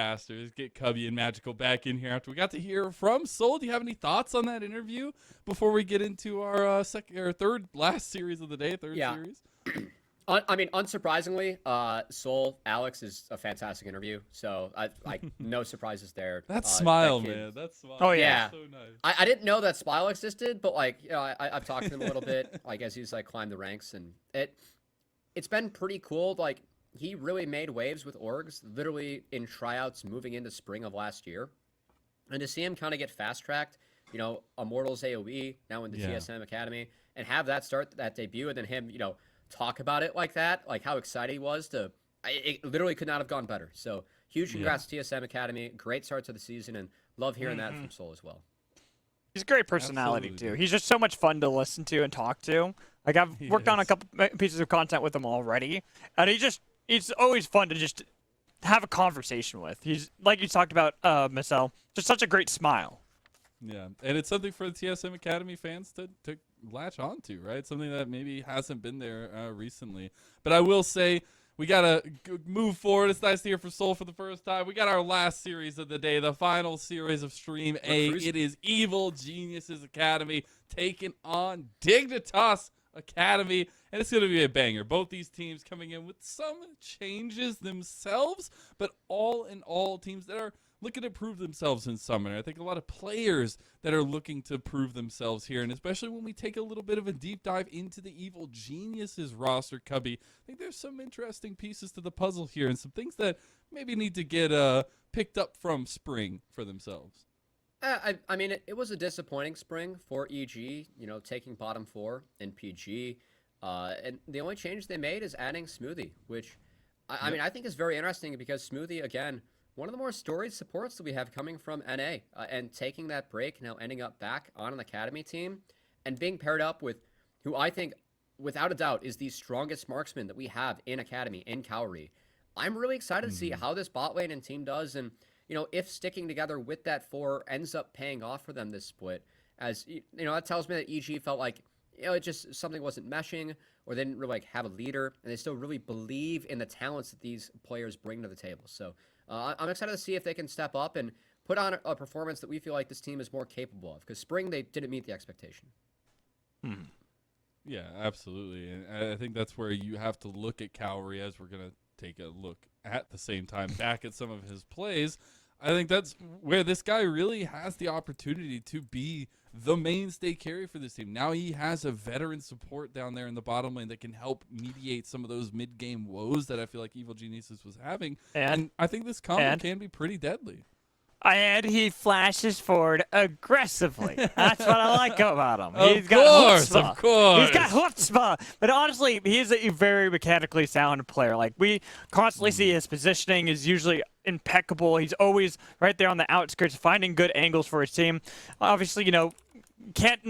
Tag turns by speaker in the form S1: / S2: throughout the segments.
S1: Casters, get Cubby and Magical back in here after we got to hear from Seoul. Do you have any thoughts on that interview before we get into our second or third last series of the day,
S2: Yeah.
S1: series?
S2: I mean, unsurprisingly, Seoul Alex is a fantastic interview. So no surprises there.
S1: That smile,
S2: that kid,
S1: man. That smile.
S3: Oh,
S2: yeah.
S1: So nice.
S2: I didn't know that Smile existed, but like, you know, I've talked to him a little bit, like as he's like climbed the ranks, and it's been pretty cool. Like he really made waves with orgs, literally in tryouts moving into spring of last year, and to see him kind of get fast tracked, you know, Immortals AOE now in the TSM Academy, and have that start that debut, and then him, you know, talk about it like that, like how excited he was to. It literally could not have gone better. So huge congrats to TSM Academy, great start to the season, and love hearing that from Seoul as well.
S3: He's a great personality, too. He's just so much fun to listen to and talk to. Like, I've worked on a couple pieces of content with him already, and he's always fun to just have a conversation with. He's, like you talked about, Marcel, just such a great smile.
S1: Yeah, and it's something for the TSM Academy fans to latch on to, right? Something that maybe hasn't been there recently. But I will say, we got to move forward. It's nice to hear from Seoul for the first time. We got our last series of the day, the final series of Stream A. It is Evil Geniuses Academy taking on Dignitas Academy, and it's going to be a banger. Both these teams coming in with some changes themselves, but all in all, teams that are looking to prove themselves in Summoner. I think a lot of players that are looking to prove themselves here, and especially when we take a little bit of a deep dive into the Evil Geniuses roster, Cubby, I think there's some interesting pieces to the puzzle here and some things that maybe need to get picked up from spring for themselves.
S2: I mean, it was a disappointing spring for EG, you know, taking bottom 4 in PG. And the only change they made is adding Smoothie, which, I mean, I think is very interesting because Smoothie, again, one of the more storied supports that we have coming from NA, and taking that break, now ending up back on an Academy team, and being paired up with who I think, without a doubt, is the strongest marksman that we have in Academy, in Cowrie. I'm really excited to see how this bot lane and team does, and, you know, if sticking together with that 4 ends up paying off for them this split, as, you know, that tells me that EG felt like, you know, it just, something wasn't meshing, or they didn't really, like, have a leader, and they still really believe in the talents that these players bring to the table. So, I'm excited to see if they can step up and put on a performance that we feel like this team is more capable of, because spring, they didn't meet the expectation.
S1: Yeah, absolutely. And I think that's where you have to look at Cowrie, as we're going to take a look at the same time back at some of his plays. I think that's where this guy really has the opportunity to be the mainstay carry for this team. Now he has a veteran support down there in the bottom lane that can help mediate some of those mid-game woes that I feel like Evil Geniuses was having. And I think this combo can be pretty deadly.
S3: And he flashes forward aggressively. That's what I like about him.
S1: Of course.
S3: He's got chutzpah. But honestly, he's a very mechanically sound player. Like, we constantly see his positioning is usually impeccable. He's always right there on the outskirts, finding good angles for his team. Obviously, you know, can't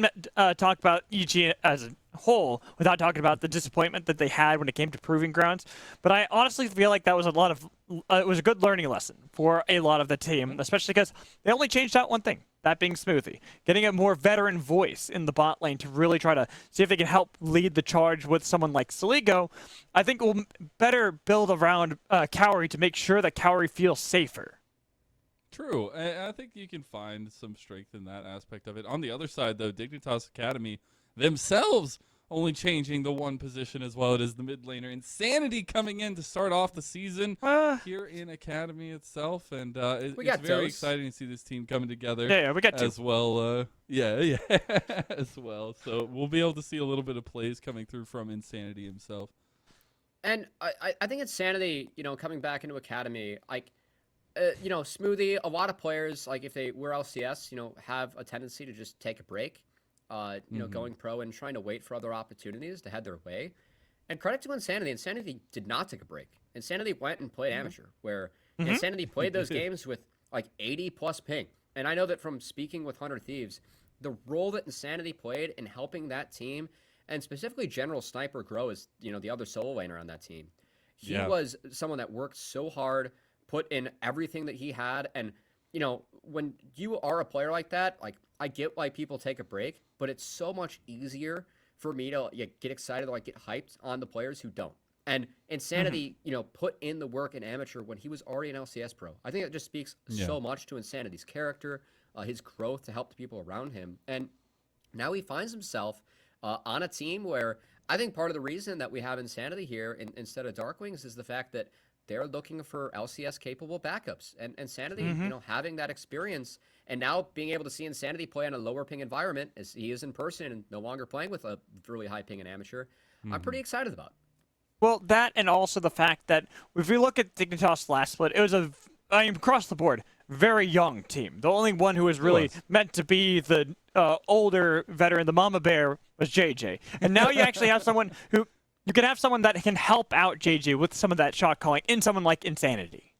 S3: talk about EG as a whole without talking about the disappointment that they had when it came to Proving Grounds. But I honestly feel like that was it was a good learning lesson for a lot of the team, especially because they only changed out one thing, that being Smoothie. Getting a more veteran voice in the bot lane to really try to see if they can help lead the charge with someone like Saligo, I think will better build around Cowrie to make sure that Cowrie feels safer.
S1: True. I think you can find some strength in that aspect of it. On the other side, though, Dignitas Academy themselves only changing the one position as well. It is the mid laner Insanity coming in to start off the season here in Academy itself. And it's very exciting to see this team coming together
S3: we got
S1: as well. As well. So we'll be able to see a little bit of plays coming through from Insanity himself.
S2: And I think Insanity, you know, coming back into Academy, like, you know, Smoothie, a lot of players, like if they were LCS, you know, have a tendency to just take a break, you know, going pro and trying to wait for other opportunities to head their way. And credit to Insanity. Insanity did not take a break. Insanity went and played amateur, where Insanity played those games with like 80 plus ping. And I know that from speaking with 100 Thieves, the role that Insanity played in helping that team, and specifically General Sniper grow as, you know, the other solo laner on that team. He was someone that worked so hard, put in everything that he had. And, you know, when you are a player like that, like, I get why people take a break, but it's so much easier for me to get excited, like get hyped on the players who don't. And Insanity, put in the work in amateur when he was already an LCS pro. I think that just speaks so much to Insanity's character, his growth to help the people around him. And now he finds himself on a team where I think part of the reason that we have Insanity here instead of Darkwings is the fact that they're looking for LCS capable backups. And Insanity, having that experience and now being able to see Insanity play in a lower ping environment as he is in person and no longer playing with a really high ping in amateur, I'm pretty excited about.
S3: Well, that and also the fact that if we look at Dignitas last split, it was across the board, very young team. The only one who was really meant to be the older veteran, the mama bear, was JJ. And now you actually have someone who, you can have someone that can help out JJ with some of that shot calling in someone like Insanity.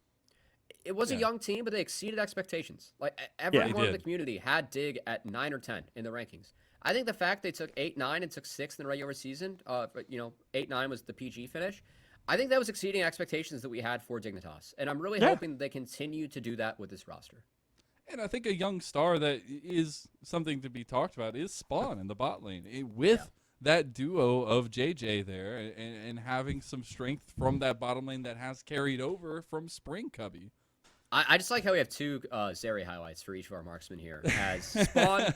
S2: It was a young team, but they exceeded expectations. Like everyone in the community had Dig at 9 or 10 in the rankings. I think the fact they took 8-9 and took 6th in the regular season, 8-9 was the PG finish. I think that was exceeding expectations that we had for Dignitas. And I'm really hoping that they continue to do that with this roster.
S1: And I think a young star that is something to be talked about is Spawn in the bot lane. With that duo of JJ there and having some strength from that bottom lane that has carried over from Spring Cubby.
S2: I just like how we have two Zeri highlights for each of our marksmen here. As Spawn,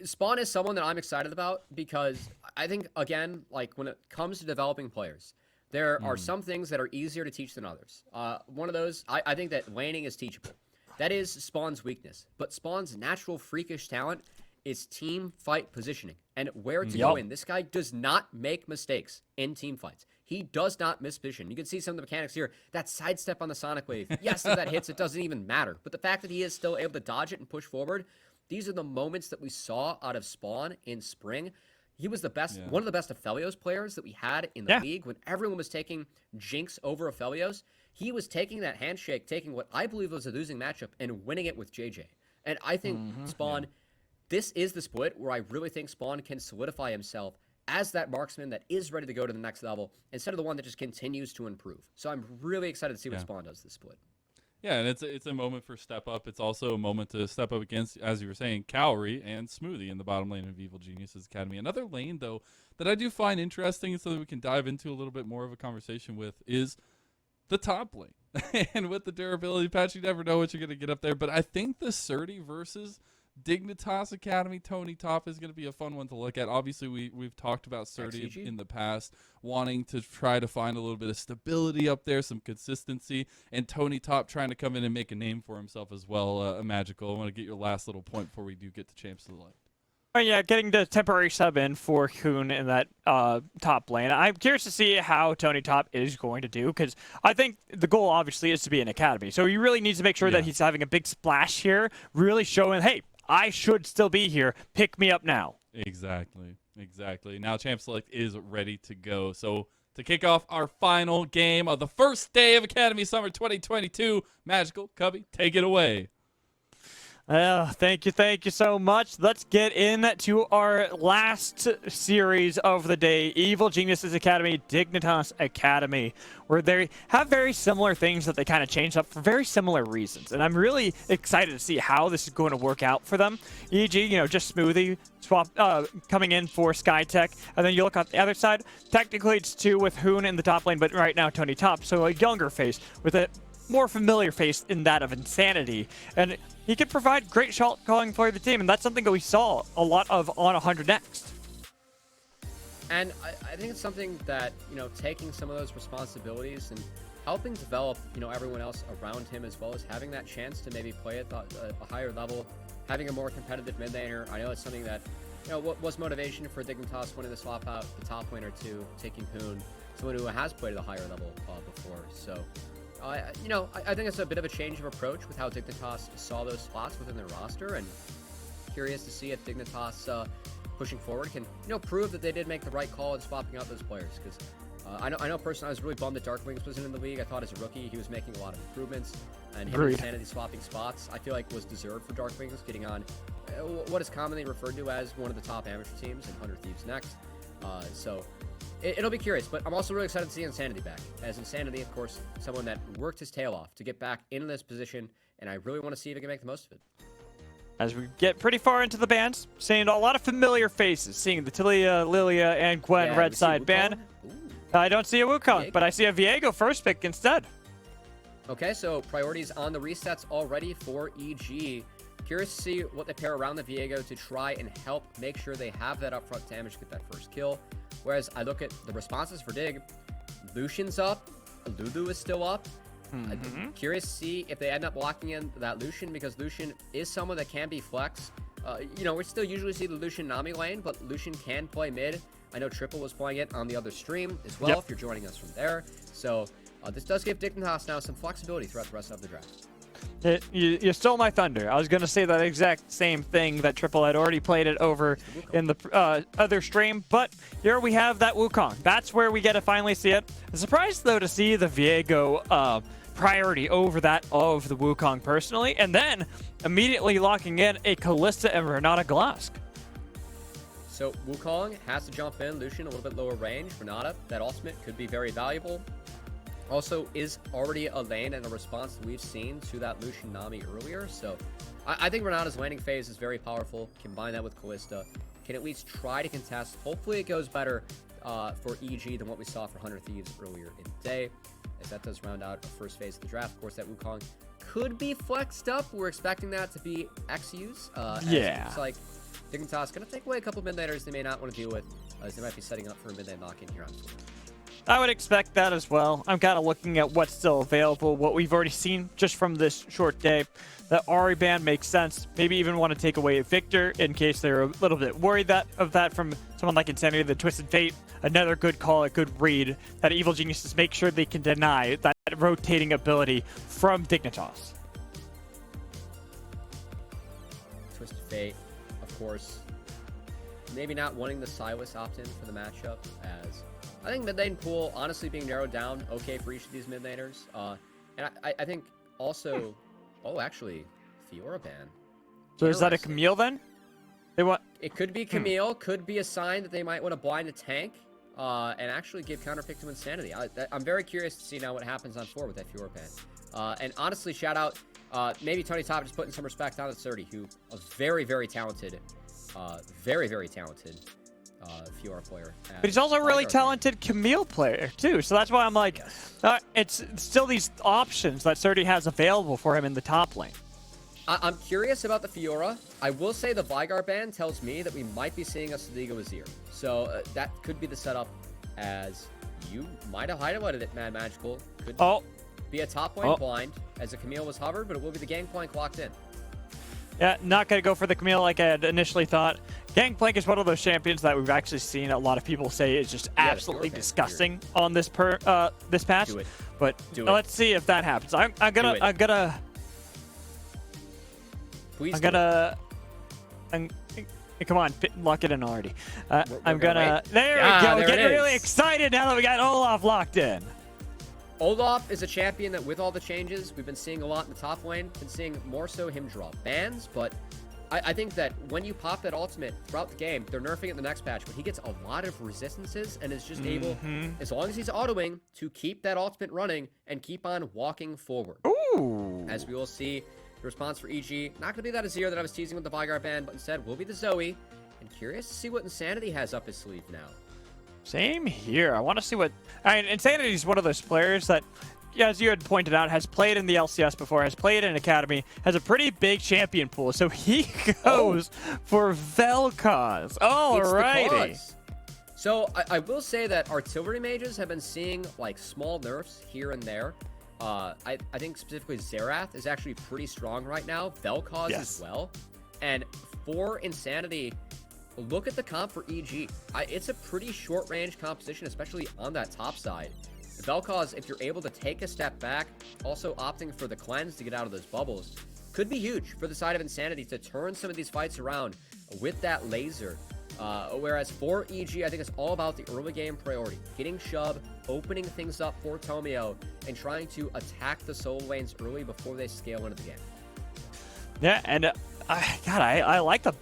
S2: Spawn is someone that I'm excited about because I think, again, like when it comes to developing players, there are some things that are easier to teach than others. One of those, I think that laning is teachable. That is Spawn's weakness. But Spawn's natural freakish talent is team fight positioning and where to go in. This guy does not make mistakes in team fights. He does not miss position. You can see some of the mechanics here. That sidestep on the Sonic Wave. Yes, if that hits, it doesn't even matter. But the fact that he is still able to dodge it and push forward, these are the moments that we saw out of Spawn in Spring. He was the best, one of the best Aphelios players that we had in the league when everyone was taking Jinx over Aphelios. He was taking that handshake, taking what I believe was a losing matchup and winning it with JJ. And I think Spawn, this is the split where I really think Spawn can solidify himself as that marksman that is ready to go to the next level instead of the one that just continues to improve. So I'm really excited to see what Spawn does this split.
S1: Yeah, and it's a moment for step up. It's also a moment to step up against, as you were saying, Cowrie and Smoothie in the bottom lane of Evil Geniuses Academy. Another lane, though, that I do find interesting so that we can dive into a little bit more of a conversation with is the top lane. And with the durability patch, you never know what you're going to get up there. But I think the Surdy versus Dignitas Academy Tony Top is going to be a fun one to look at. Obviously, we've talked about Surdy in the past, wanting to try to find a little bit of stability up there, some consistency, and Tony Top trying to come in and make a name for himself as well. Magical, I want to get your last little point before we do get to Champs of the Light.
S3: Oh, yeah, getting the temporary sub in for Hoon in that top lane. I'm curious to see how Tony Top is going to do, because I think the goal, obviously, is to be an academy. So he really needs to make sure that he's having a big splash here, really showing, hey, I should still be here. Pick me up now.
S1: Exactly. Now Champ Select is ready to go. So to kick off our final game of the first day of Academy Summer 2022, Magical, Cubby, take it away.
S3: Thank you so much. Let's get into our last series of the day, Evil Geniuses Academy, Dignitas Academy, where they have very similar things that they kind of changed up for very similar reasons. And I'm really excited to see how this is going to work out for them. E.g., just Smoothie swap coming in for Skytech. And then you look on the other side, technically it's 2 with Hoon in the top lane, but right now Tony Top, so a younger face with a more familiar face in that of Insanity. And he can provide great shot calling for the team, and that's something that we saw a lot of on 100 Next.
S2: And I think it's something that, taking some of those responsibilities and helping develop, everyone else around him, as well as having that chance to maybe play at a higher level, having a more competitive mid laner. I know it's something that, what was motivation for Dignitas winning the swap out, the top laner to taking Hoon, someone who has played at a higher level before. So, I think it's a bit of a change of approach with how Dignitas saw those slots within their roster, and curious to see if Dignitas pushing forward can, prove that they did make the right call in swapping out those players. Because I know personally, I was really bummed that Darkwings wasn't in the league. I thought as a rookie he was making a lot of improvements, and him and Insanity swapping spots, I feel like was deserved for Darkwings, getting on what is commonly referred to as one of the top amateur teams in 100 Thieves Next. So it'll be curious, but I'm also really excited to see Insanity back. As Insanity, of course, someone that worked his tail off to get back into this position, and I really want to see if he can make the most of it.
S3: As we get pretty far into the bands, seeing a lot of familiar faces, seeing the Tilia, Lilia, and Gwen red side band. I don't see a Wukong,
S2: Viego?
S3: but I see a Viego first pick instead.
S2: Okay, so priorities on the resets already for EG. Curious to see what they pair around the Viego to try and help make sure they have that upfront damage to get that first kill. Whereas I look at the responses for Dig, Lucian's up, Lulu is still up. I'm curious to see if they end up locking in that Lucian, because Lucian is someone that can be flex. We still usually see the Lucian Nami lane, but Lucian can play mid. I know Triple was playing it on the other stream as well, if you're joining us from there. So this does give Dignitas now some flexibility throughout the rest of the draft.
S3: You stole my thunder. I was going to say that exact same thing, that Triple had already played it over in the other stream, but here we have that Wukong. That's where we get to finally see it. I'm surprised, though, to see the Viego priority over that of the Wukong personally, and then immediately locking in a Kalista and Renata Glask.
S2: So Wukong has to jump in, Lucian a little bit lower range. Renata, that ultimate could be very valuable. Also is already a lane and a response that we've seen to that Lucian Nami earlier. So I think Renata's laning phase is very powerful. Combine that with Kalista, can at least try to contest. Hopefully it goes better for EG than what we saw for 100 Thieves earlier in the day, as that does round out the first phase of the draft. Of course, that Wukong could be flexed up. We're expecting that to be XUs. It's like Dignitas going to take away a couple mid-laners they may not want to deal with, as they might be setting up for a mid-lane knock-in here on Seoul.
S3: I would expect that as well. I'm kind of looking at what's still available, what we've already seen just from this short day. The Ahri ban makes sense. Maybe even want to take away Victor in case they're a little bit worried of that from someone like Insanity, the Twisted Fate. Another good call, a good read. That Evil Geniuses make sure they can deny that rotating ability from Dignitas.
S2: Twisted Fate, of course, maybe not wanting the Silas opt-in for the matchup, as I think mid lane pool honestly being narrowed down okay for each of these mid laners. And I think also, actually, Fiora ban.
S3: So is that a Camille then?
S2: It could be Camille, could be a sign that they might want to blind a tank and actually give counterpick to Insanity. I'm very curious to see now what happens on 4 with that Fiora ban. And honestly, shout out, maybe Tony Top just putting some respect on Surdy, who a very, very talented, Fiora player.
S3: But he's also a really talented Camille player, too. So that's why I'm like, it's still these options that Surdy has available for him in the top lane.
S2: I'm curious about the Fiora. I will say the Vigar ban tells me that we might be seeing a Sadiga Azir. So that could be the setup, as you might have highlighted it, Mad Magical. Could be a top lane blind, as a Camille was hovered, but it will be the Gangplank locked in.
S3: Yeah, not going to go for the Camille like I had initially thought. Gangplank is one of those champions that we've actually seen a lot of people say is just absolutely disgusting on this this patch.
S2: Do it.
S3: But let's see if that happens. I'm gonna come on, lock it in already. There we go. Getting really excited now that we got Olaf locked in.
S2: Olaf is a champion that, with all the changes, we've been seeing a lot in the top lane. Been seeing more so him draw bans, but I think that when you pop that ultimate throughout the game, they're nerfing it the next patch, but he gets a lot of resistances and is just able, as long as he's autoing, to keep that ultimate running and keep on walking forward.
S3: Ooh.
S2: As we will see, the response for EG, not going to be that Azir that I was teasing with the Vigar ban, but instead will be the Zoe. And curious to see what Insanity has up his sleeve now.
S3: Same here. I want to see what... Insanity is one of those players that, as you had pointed out, has played in the LCS before, has played in Academy, has a pretty big champion pool, so he goes for Vel'Koz. Alrighty.
S2: So I will say that artillery mages have been seeing like small nerfs here and there. I think specifically Xerath is actually pretty strong right now. Vel'Koz as well. And for Insanity, look at the comp for EG. It's a pretty short-range composition, especially on that top side. Vel'Koz, if you're able to take a step back, also opting for the cleanse to get out of those bubbles, could be huge for the side of Insanity to turn some of these fights around with that laser. Whereas for EG, I think it's all about the early game priority. Getting shove, opening things up for Tomio, and trying to attack the solo lanes early before they scale into the game.
S3: Yeah, and... I like the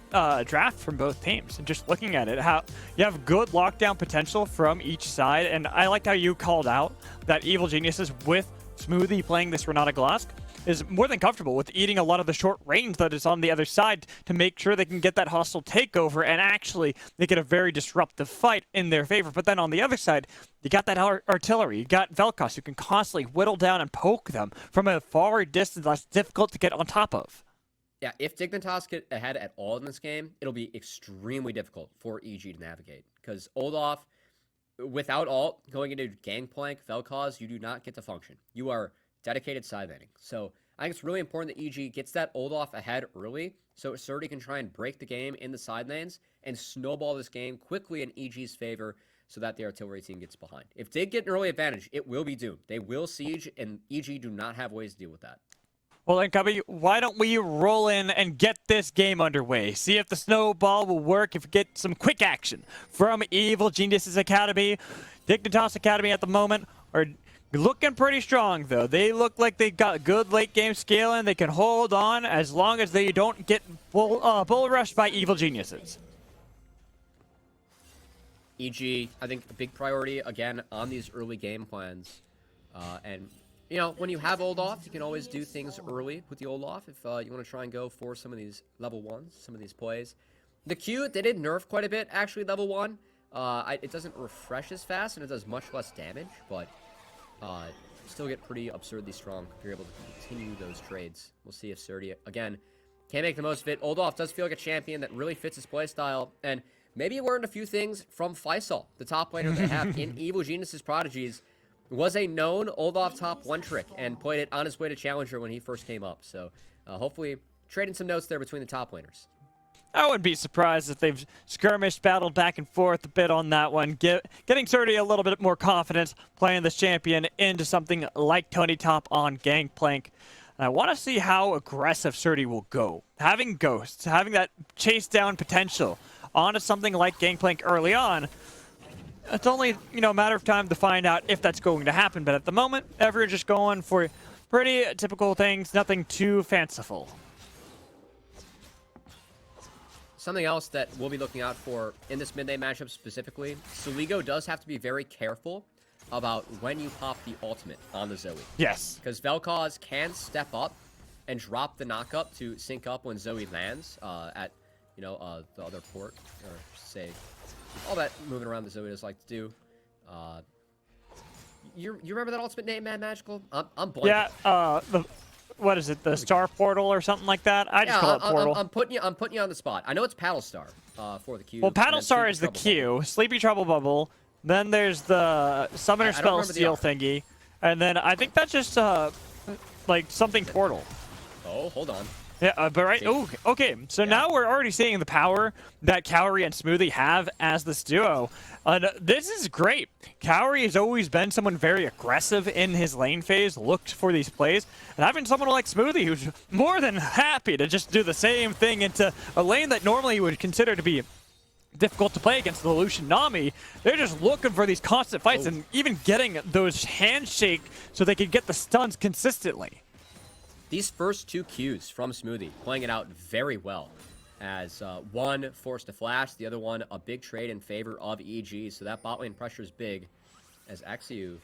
S3: draft from both teams. And just looking at it, how you have good lockdown potential from each side. And I like how you called out that Evil Geniuses with Smoothie playing this Renata Glask. is more than comfortable with eating a lot of the short range that is on the other side to make sure they can get that hostile takeover and actually make it a very disruptive fight in their favor. But then on the other side, you got that artillery. You got Vel'Koz who can constantly whittle down and poke them from a far distance that's difficult to get on top of.
S2: Yeah, if Dignitas get ahead at all in this game, it'll be extremely difficult for EG to navigate. Because Olaf, without ult, going into Gangplank, Vel'Koz, you do not get to function. You are dedicated side laning. So I think it's really important that EG gets that Olaf ahead early so Surdy can try and break the game in the side lanes and snowball this game quickly in EG's favor so that the artillery team gets behind. If they get an early advantage, it will be doomed. They will siege, and EG do not have ways to deal with that.
S3: Well then, Cubby, why don't we roll in and get this game underway? See if the snowball will work, if we get some quick action from Evil Geniuses Academy. Dignitas Academy at the moment are looking pretty strong, though. They look like they've got good late-game scaling. They can hold on as long as they don't get bull rushed by Evil Geniuses.
S2: EG, I think a big priority, again, on these early game plans. And, you know, when you have Olaf, you can always do things early with the Olaf if you want to try and go for some of these level 1s, some of these plays. The Q, they did nerf quite a bit, actually, level 1. It doesn't refresh as fast, and it does much less damage, but still get pretty absurdly strong if you're able to continue those trades. We'll see if Surdy, again, can make the most of it. Olaf does feel like a champion that really fits his playstyle, and maybe he learned a few things from Faisal, the top laner they have in Evil Geniuses Prodigies. Was a known Olaf top 1 trick and played it on his way to Challenger when he first came up. So hopefully trading some notes there between the top laners.
S3: I wouldn't be surprised if they've skirmished, battled back and forth a bit on that one, getting Surdy a little bit more confidence playing this champion into something like Tony Top on Gangplank. And I want to see how aggressive Surdy will go. Having ghosts, having that chase down potential onto something like Gangplank early on, it's only, a matter of time to find out if that's going to happen. But at the moment, everyone's just going for pretty typical things, nothing too fanciful.
S2: Something else that we'll be looking out for in this mid-lane matchup specifically, Soligo does have to be very careful about when you pop the ultimate on the Zoe.
S3: Yes.
S2: Because Vel'Koz can step up and drop the knock-up to sync up when Zoe lands at, the other port, or say, all that moving around the Zoe does like to do. You remember that ultimate name, Mad Magical? I'm blanking.
S3: Yeah, what is it, the Star Portal or something like that? I just call it Portal.
S2: I'm putting you on the spot. I know it's Paddle Star for the Q.
S3: Well, Paddle Star is the Q, Sleepy Trouble Bubble. Then there's the Summoner Spell Steal thingy. And then I think that's just, like, something Portal.
S2: Oh, hold on.
S3: Yeah, but right. Oh, okay. So now we're already seeing the power that Cowrie and Smoothie have as this duo. This is great. Cowrie has always been someone very aggressive in his lane phase, looked for these plays, and having someone like Smoothie who's more than happy to just do the same thing into a lane that normally you would consider to be difficult to play against the Lucian Nami. They're just looking for these constant fights and even getting those handshake so they can get the stuns consistently.
S2: These first 2 Qs from Smoothie playing it out very well, as one forced a flash, the other one a big trade in favor of EG, so that bot lane pressure is big, as Axiu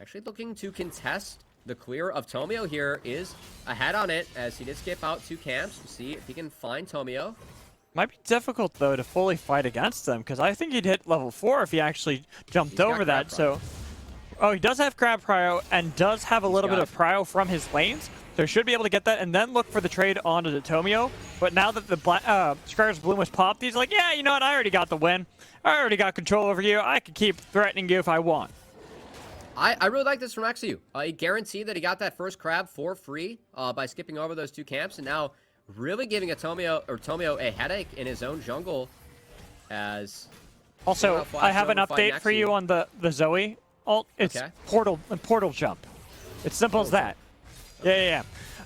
S2: actually looking to contest the clear of Tomio here, is ahead on it, as he did skip out 2 camps to see if he can find Tomio.
S3: Might be difficult, though, to fully fight against them, because I think he'd hit level 4 if he actually jumped over that, so... Oh, he does have Crab Prio, and does have a little bit of Prio from his lanes, so he should be able to get that, and then look for the trade onto the Tomio. But now that the Scar's Bloom was popped, he's like, yeah, you know what, I already got the win. I already got control over you. I can keep threatening you if I want.
S2: I really like this from Axiu. He guaranteed that he got that first crab for free by skipping over those 2 camps, and now really giving Tomio a headache in his own jungle. As
S3: also, I have an update for you on the Zoe ult. It's portal jump. It's simple as that. Yeah.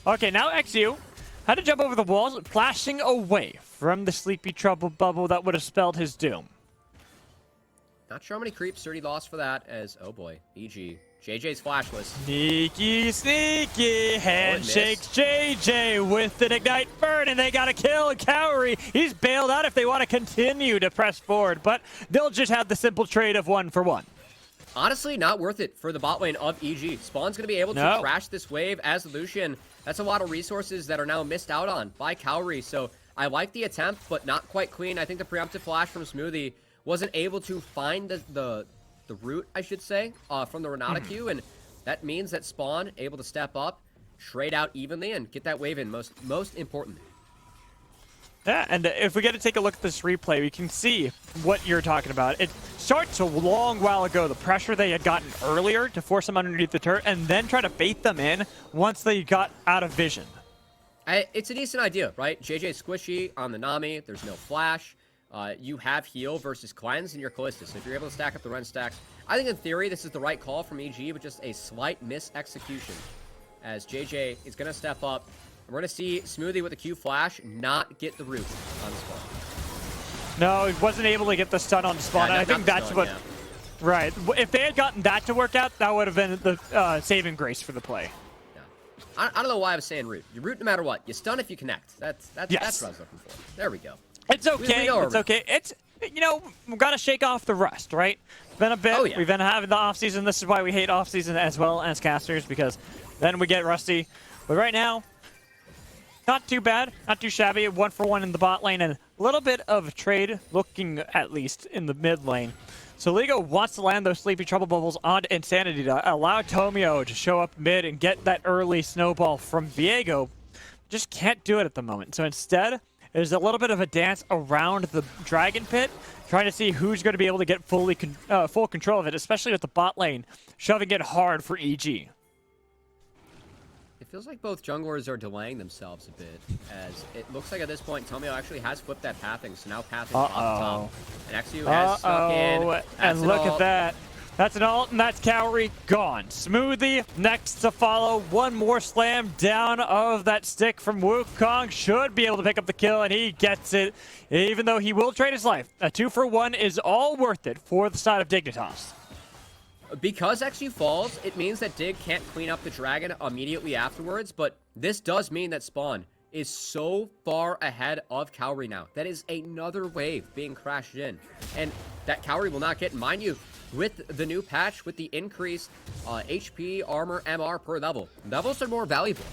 S3: Okay, now Axiu had to jump over the walls, flashing away from the Sleepy Trouble Bubble that would have spelled his doom.
S2: Not sure how many creeps Surdy lost for that, as, oh boy, EG. JJ's flashless.
S3: Sneaky handshakes JJ with an Ignite Burn, and they got to kill Cowrie. He's bailed out if they want to continue to press forward, but they'll just have the simple trade of 1 for 1.
S2: Honestly, not worth it for the bot lane of EG. Spawn's going to be able to crash this wave as Lucian That's a lot of resources that are now missed out on by Cowrie. So I like the attempt, but not quite clean. I think the preemptive flash from Smoothie wasn't able to find the route, I should say, from the Renata Q, and that means that Spawn able to step up, trade out evenly, and get that wave in, most importantly.
S3: Yeah, and if we get to take a look at this replay, we can see what you're talking about. It starts a long while ago, the pressure they had gotten earlier to force them underneath the turret, and then try to bait them in once they got out of vision.
S2: It's a decent idea, right? JJ squishy on the Nami, there's no flash. You have heal versus cleanse in your Calista, so if you're able to stack up the Ren stacks, I think in theory this is the right call from EG, but just a slight mis-execution as JJ is going to step up. And we're going to see Smoothie with the Q flash not get the root on Spawn.
S3: No, he wasn't able to get the stun on Spawn.
S2: Yeah,
S3: I think that's
S2: stun,
S3: what...
S2: yeah.
S3: Right. If they had gotten that to work out, that would have been the saving grace for the play.
S2: Yeah. I don't know why I was saying root. You root no matter what. You stun if you connect. That's what I was looking for. There we go.
S3: It's okay. It's okay. It's, you know, we've got to shake off the rust, right? It's been a bit.
S2: Oh, yeah.
S3: We've been having the offseason. This is why we hate offseason as well as casters, because then we get rusty. But right now, not too bad. Not too shabby. 1-for-1 in the bot lane and a little bit of trade looking at least in the mid lane. So Ligo wants to land those Sleepy Trouble Bubbles onto Insanity to allow Tomio to show up mid and get that early snowball from Viego. Just can't do it at the moment. So instead, there's a little bit of a dance around the Dragon Pit, trying to see who's going to be able to get full control of it, especially with the bot lane shoving it hard for EG.
S2: It feels like both junglers are delaying themselves a bit, as it looks like at this point Tomio actually has flipped that pathing, so now pathing off top. And XU has snuck in.
S3: And look at that. That's an ult, and that's Cowrie gone. Smoothie next to follow. One more slam down of that stick from Wukong. Should be able to pick up the kill, and he gets it, even though he will trade his life. A 2-for-1 is all worth it for the side of Dignitas.
S2: Because XU falls, it means that Dig can't clean up the dragon immediately afterwards, but this does mean that Spawn is so far ahead of Cowrie now. That is another wave being crashed in, and that Cowrie will not get, mind you, with the new patch, with the increased HP, armor, MR per level. Levels are more valuable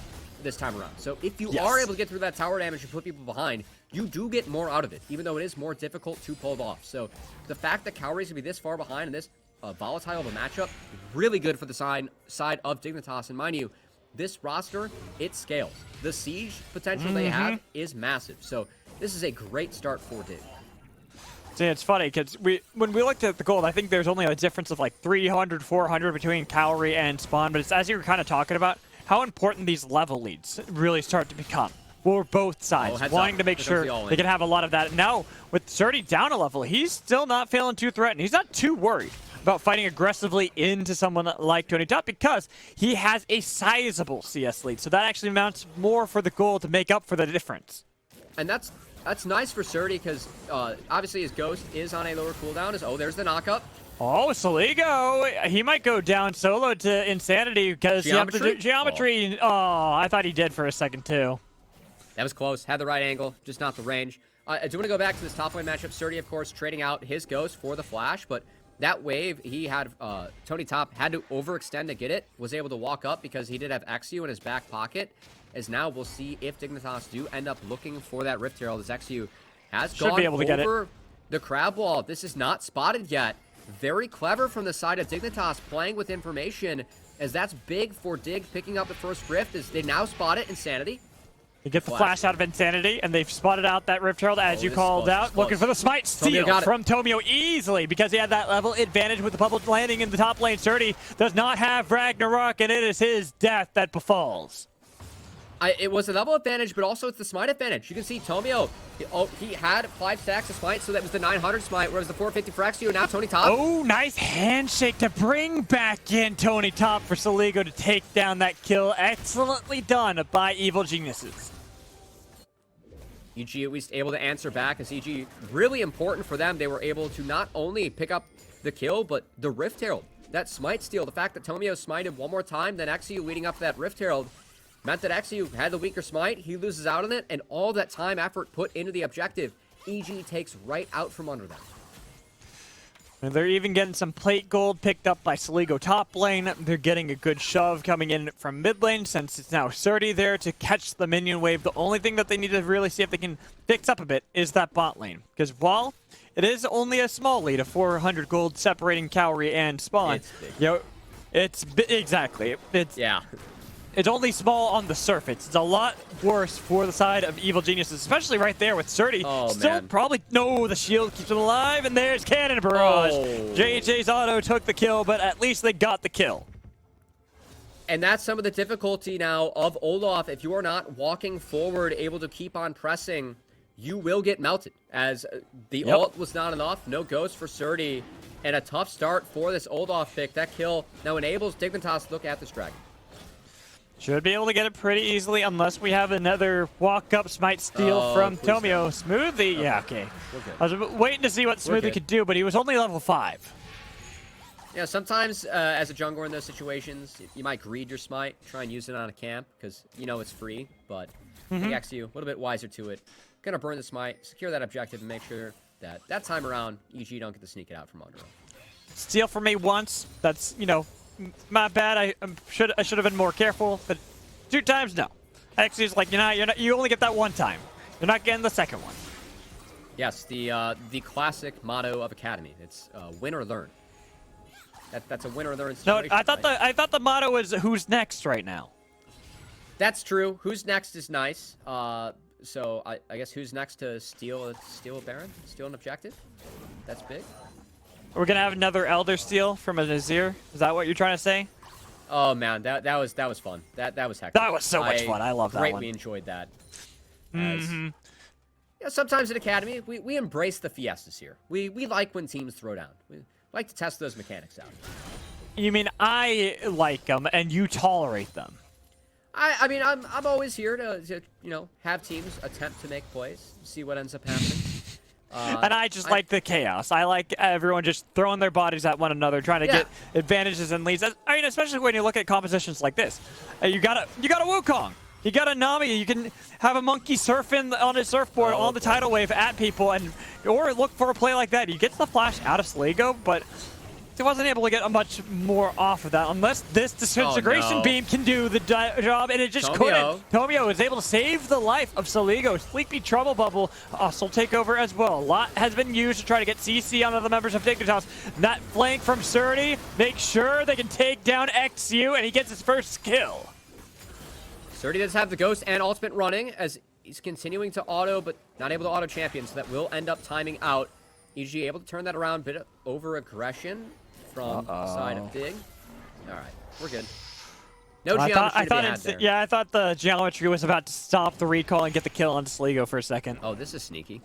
S2: this time around. So if you are able to get through that tower damage and put people behind, you do get more out of it, even though it is more difficult to pull off. So the fact that Cowrie's going to be this far behind in this volatile of a matchup, really good for the side of Dignitas. And mind you, this roster, it scales. The siege potential they have is massive. So this is a great start for Dig.
S3: See, it's funny because when we looked at the gold, I think there's only a difference of like 300, 400 between Cowrie and Spawn. But it's as you were kind of talking about how important these level leads really start to become for both sides, wanting to make sure they can have a lot of that. Now, with Surdy down a level, he's still not feeling too threatened. He's not too worried about fighting aggressively into someone like Tony Top because he has a sizable CS lead. So that actually amounts more for the goal to make up for the difference.
S2: And that's nice for Surdy because obviously his Ghost is on a lower cooldown. There's the knockup.
S3: Oh, Soligo, he might go down solo to Insanity because he has to do geometry. Oh, I thought he did for a second too.
S2: That was close. Had the right angle, just not the range. I do want to go back to this top lane matchup. Surdy, of course, trading out his Ghost for the flash, but that wave, he had, Tony Top had to overextend to get it, was able to walk up because he did have XU in his back pocket, as now we'll see if Dignitas do end up looking for that Rift Herald, as XU has gone over the crab wall. This is not spotted yet. Very clever from the side of Dignitas, playing with information, as that's big for Dig picking up the first Rift, as they now spot it, Insanity.
S3: They get the flash out of Insanity, and they've spotted out that Rift Herald, as you called out. Looking for the smite steal from Tomio easily, because he had that level advantage with the bubble landing in the top lane. Surdy does not have Ragnarok, and it is his death that befalls.
S2: It was a level advantage, but also it's the smite advantage. You can see Tomio, he had 5 stacks of smite, so that was the 900 smite, whereas the 450 for XU, and now Tony Top.
S3: Oh, nice handshake to bring back in Tony Top for Soligo to take down that kill. Excellently done by Evil Geniuses.
S2: EG at least able to answer back, as EG, really important for them. They were able to not only pick up the kill, but the Rift Herald. That smite steal, the fact that Tomio smited one more time than XU leading up to that Rift Herald, meant that XU had the weaker smite, he loses out on it, and all that time effort put into the objective, EG takes right out from under them.
S3: And they're even getting some plate gold picked up by Saligo top lane. They're getting a good shove coming in from mid lane since it's now 30 there to catch the minion wave. The only thing that they need to really see if they can fix up a bit is that bot lane. Because while it is only a small lead of 400 gold separating Cowrie and Spawn, exactly. It's only small on the surface. It's a lot worse for the side of Evil Geniuses, especially right there with Surdy.
S2: Oh,
S3: Still
S2: man.
S3: probably, no, the shield keeps him alive, and there's Cannon Barrage.
S2: Oh.
S3: JJ's auto took the kill, but at least they got the kill.
S2: And that's some of the difficulty now of Olaf. If you are not walking forward, able to keep on pressing, you will get melted. As the ult was not enough, no ghost for Surdy, and a tough start for this Olaf pick. That kill now enables Dignitas to look at this dragon.
S3: Should be able to get it pretty easily unless we have another walk-up smite steal from Tomio. Smoothie, yeah, okay. I was waiting to see what Smoothie could do, but he was only level 5.
S2: Yeah, sometimes as a jungler in those situations, you might greed your smite, try and use it on a camp, because you know it's free, but XU, a little bit wiser to it. Gonna burn the smite, secure that objective, and make sure that that time around, EG don't get to sneak it out from under him.
S3: Steal for me once, that's, you know, my bad. I should have been more careful, but 2 times, no. XU's like, you only get that 1 time. You're not getting the second one.
S2: Yes, the classic motto of Academy. It's win or learn. That's a win or learn situation.
S3: No, I thought the motto was who's next right now.
S2: That's true. Who's next is nice. So I guess who's next to steal a Baron, steal an objective? That's big.
S3: We're gonna have another Elder Steal from a Nazir. Is that what you're trying to say?
S2: Oh man, that was fun. That was hectic.
S3: That was so much fun. I love that one.
S2: Greatly enjoyed that. You know, sometimes at Academy, we embrace the fiestas here. We like when teams throw down. We like to test those mechanics out.
S3: You mean I like them and you tolerate them?
S2: I mean, I'm always here to you know, have teams attempt to make plays, see what ends up happening.
S3: And I just like the chaos. I like everyone just throwing their bodies at one another, trying to get advantages and leads. I mean, especially when you look at compositions like this. You got a Wukong. You got a Nami. You can have a monkey surfing on his surfboard on the tidal wave at people, or look for a play like that. He gets the flash out of Saligo, but he wasn't able to get much more off of that unless this disintegration beam can do the job, and it just couldn't. Tomio is able to save the life of Saligo. Sleepy Trouble Bubble also take over as well. A lot has been used to try to get CC onto the members of Dignitas. That flank from Surdy makes sure they can take down XU, and he gets his first kill.
S2: Surdy does have the Ghost and Ultimate running as he's continuing to auto, but not able to auto champion, so that will end up timing out. EG able to turn that around, bit of over-aggression from the side of Dig. All right, we're good. No geometry to be had there.
S3: Yeah, I thought the geometry was about to stop the recall and get the kill on Saligo for a second.
S2: Oh, this is sneaky.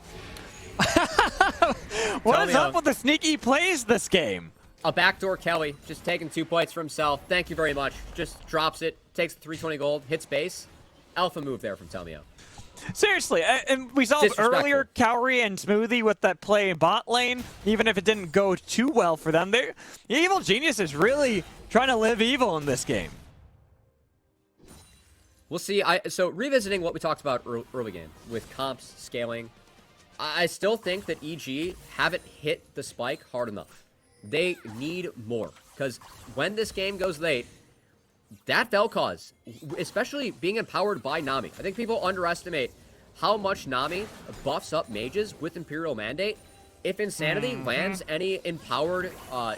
S3: What is up with the sneaky plays this game?
S2: A backdoor Kelly, just taking 2 points for himself. Thank you very much. Just drops it, takes the 320 gold, hits base. Alpha move there from Tomio.
S3: Seriously, and we saw earlier Cowrie and Smoothie with that play in bot lane, even if it didn't go too well for them. The Evil Genius is really trying to live evil in this game.
S2: We'll see. So revisiting what we talked about early game with comps, scaling, I still think that EG haven't hit the spike hard enough. They need more, because when this game goes late, that Vel'Koz, especially being empowered by Nami, I think people underestimate how much Nami buffs up mages with Imperial Mandate. If Insanity lands any empowered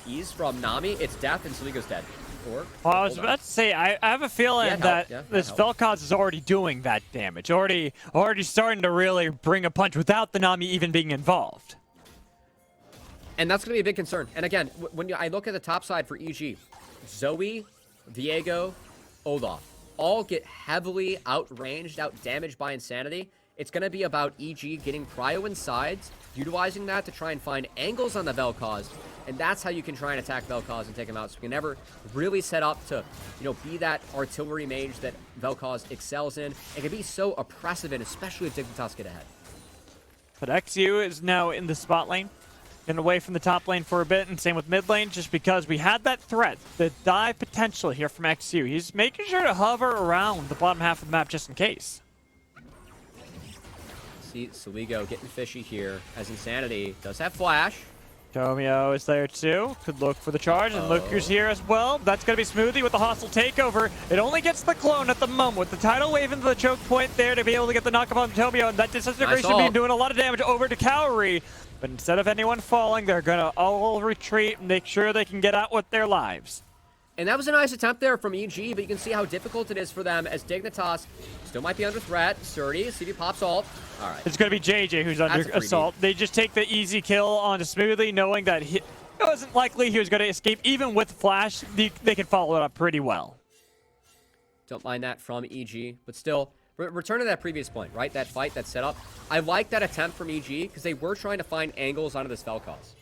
S2: E's from Nami, it's death and Saligo's dead. Well,
S3: I was about to say, I have a feeling that this Vel'Koz is already doing that damage, already starting to really bring a punch without the Nami even being involved.
S2: And that's going to be a big concern. And again, when I look at the top side for EG, Zoe, Viego, Olaf, all get heavily outranged, outdamaged by Insanity. It's going to be about EG getting Cryo inside, utilizing that to try and find angles on the Vel'Koz, and that's how you can try and attack Vel'Koz and take him out. So we can never really set up to, you know, be that artillery mage that Vel'Koz excels in. It can be so oppressive, and especially if Dignitas get ahead.
S3: But XU is now in the spot lane, and away from the top lane for a bit, and same with mid lane, just because we had that threat, the dive potential here from XU. He's making sure to hover around the bottom half of the map just in case.
S2: See Saligo getting fishy here, as Insanity does have flash.
S3: Tomio is there too. Could look for the charge, and look who's here as well. That's going to be Smoothie with the hostile takeover. It only gets the clone at the moment with the tidal wave into the choke point there to be able to get the knockup on Tomio, and that disintegration being doing a lot of damage over to Cowrie. But instead of anyone falling, they're going to all retreat and make sure they can get out with their lives.
S2: And that was a nice attempt there from EG, but you can see how difficult it is for them as Dignitas still might be under threat. Sturdy, see if he pops ult. All right.
S3: It's going to be JJ who's under assault. They just take the easy kill onto Smoothly, knowing that it wasn't likely he was going to escape. Even with Flash, they can follow it up pretty well.
S2: Don't mind that from EG, but still, return to that previous point, right? That fight, that setup. I like that attempt from EG because they were trying to find angles onto this Vel'Koz.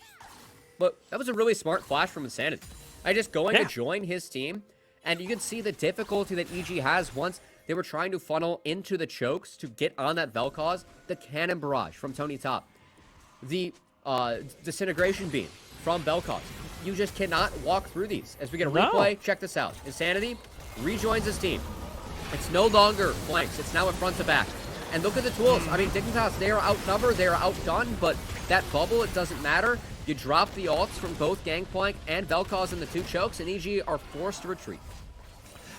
S2: But that was a really smart flash from Insanity. I just going to join his team, and you can see the difficulty that EG has once they were trying to funnel into the chokes to get on that Vel'Koz. The cannon barrage from Tony Top, the disintegration beam from Vel'Koz. You just cannot walk through these. As we get a replay, check this out. Insanity rejoins his team. It's no longer flanks. It's now a front to back. And look at the tools. I mean, Dignitas, they are outnumbered, they are outdone, but that bubble, it doesn't matter. You drop the ults from both Gangplank and Vel'Koz in the two chokes, and EG are forced to retreat.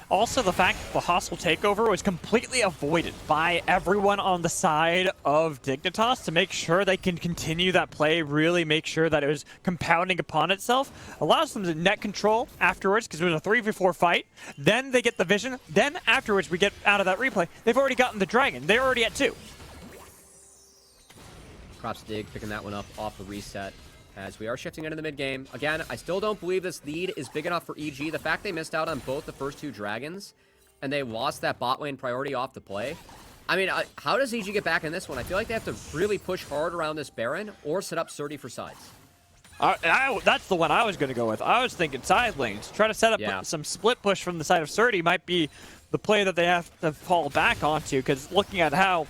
S3: Also, the fact that the hostile takeover was completely avoided by everyone on the side of Dignitas to make sure they can continue that play, really make sure that it was compounding upon itself, allows them to net control afterwards, because it was a 3v4 fight. Then they get the vision. Then afterwards, we get out of that replay. They've already gotten the dragon. They're already at 2.
S2: Props to Dig, picking that one up off the reset. As we are shifting into the mid-game. Again, I still don't believe this lead is big enough for EG. The fact they missed out on both the first 2 dragons, and they lost that bot lane priority off the play. I mean, how does EG get back in this one? I feel like they have to really push hard around this Baron, or set up Surdy for sides.
S3: That's the one I was going to go with. I was thinking side lanes. Try to set up some split push from the side of Surdy might be the play that they have to fall back onto, because looking at how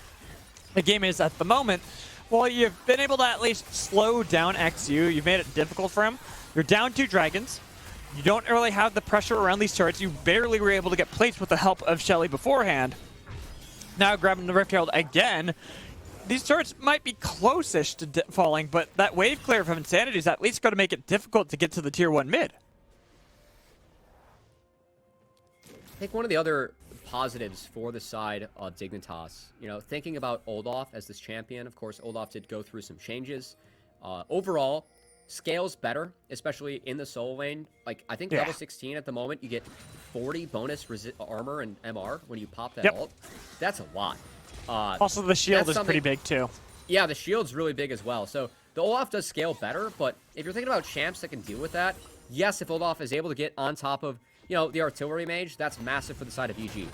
S3: the game is at the moment, well, you've been able to at least slow down XU. You've made it difficult for him. You're down 2 dragons. You don't really have the pressure around these turrets. You barely were able to get placed with the help of Shelly beforehand. Now grabbing the Rift Herald again. These turrets might be close-ish to falling, but that wave clear from Insanity is at least going to make it difficult to get to the tier 1 mid.
S2: I think one of the other positives for the side of Dignitas, you know, thinking about Olaf as this champion. Of course, Olaf did go through some changes. Overall, scales better, especially in the solo lane. Like, I think level 16 at the moment, you get 40 bonus armor and MR when you pop that ult. That's a lot.
S3: Also, the shield is pretty big, too.
S2: Yeah, the shield's really big as well. So, the Olaf does scale better, but if you're thinking about champs that can deal with that, yes, if Olaf is able to get on top of, you know, the artillery mage, that's massive for the side of EG.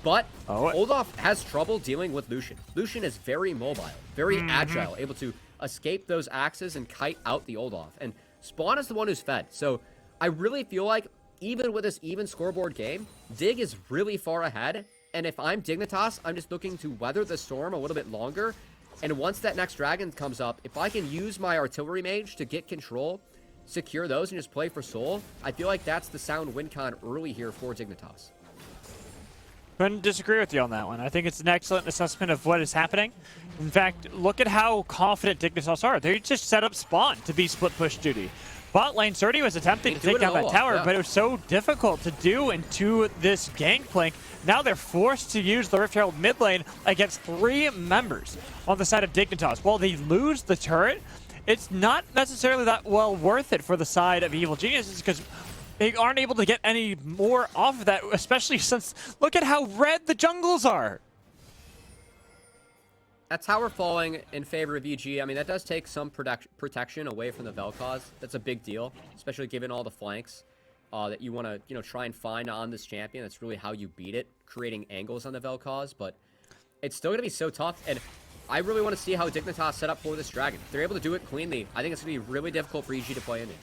S2: But Olaf has trouble dealing with Lucian. Lucian is very mobile, very agile, able to escape those axes and kite out the Olaf. And Spawn is the one who's fed. So I really feel like even with this even scoreboard game, Dig is really far ahead. And if I'm Dignitas, I'm just looking to weather the storm a little bit longer. And once that next dragon comes up, if I can use my artillery mage to get control, secure those, and just play for Seoul, I feel like that's the sound win con early here for Dignitas.
S3: Couldn't disagree with you on that one. I think it's an excellent assessment of what is happening. In fact, look at how confident Dignitas are. They just set up Spawn to be split push duty. Bot lane Surdy was attempting to take down that tower, but it was so difficult to do into this Gangplank. Now they're forced to use the Rift Herald mid lane against 3 members on the side of Dignitas. While they lose the turret, it's not necessarily that well worth it for the side of Evil Geniuses, because they aren't able to get any more off of that, especially since look at how red the jungles are.
S2: That tower falling in favor of EG, I mean, that does take some protection away from the Vel'Koz. That's a big deal, especially given all the flanks that you want to, you know, try and find on this champion. That's really how you beat it, creating angles on the Vel'Koz. But it's still going to be so tough, and I really want to see how Dignitas set up for this dragon. If they're able to do it cleanly, I think it's going to be really difficult for EG to play into.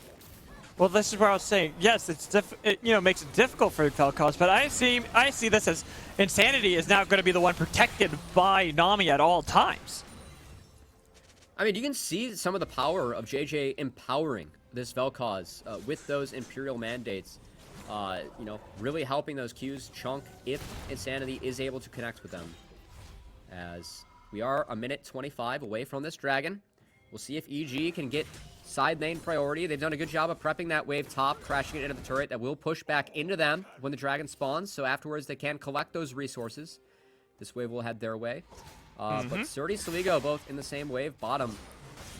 S3: Well, this is where I was saying, yes, it makes it difficult for Vel'Koz, but I see this as Insanity is now going to be the one protected by Nami at all times.
S2: I mean, you can see some of the power of JJ empowering this Vel'Koz with those Imperial mandates. You know, really helping those Qs chunk if Insanity is able to connect with them. As we are a minute 25 away from this dragon. We'll see if EG can get side lane priority. They've done a good job of prepping that wave top, crashing it into the turret that will push back into them when the dragon spawns. So afterwards, they can collect those resources. This wave will head their way. But Surdy, Soligo, both in the same wave, bottom.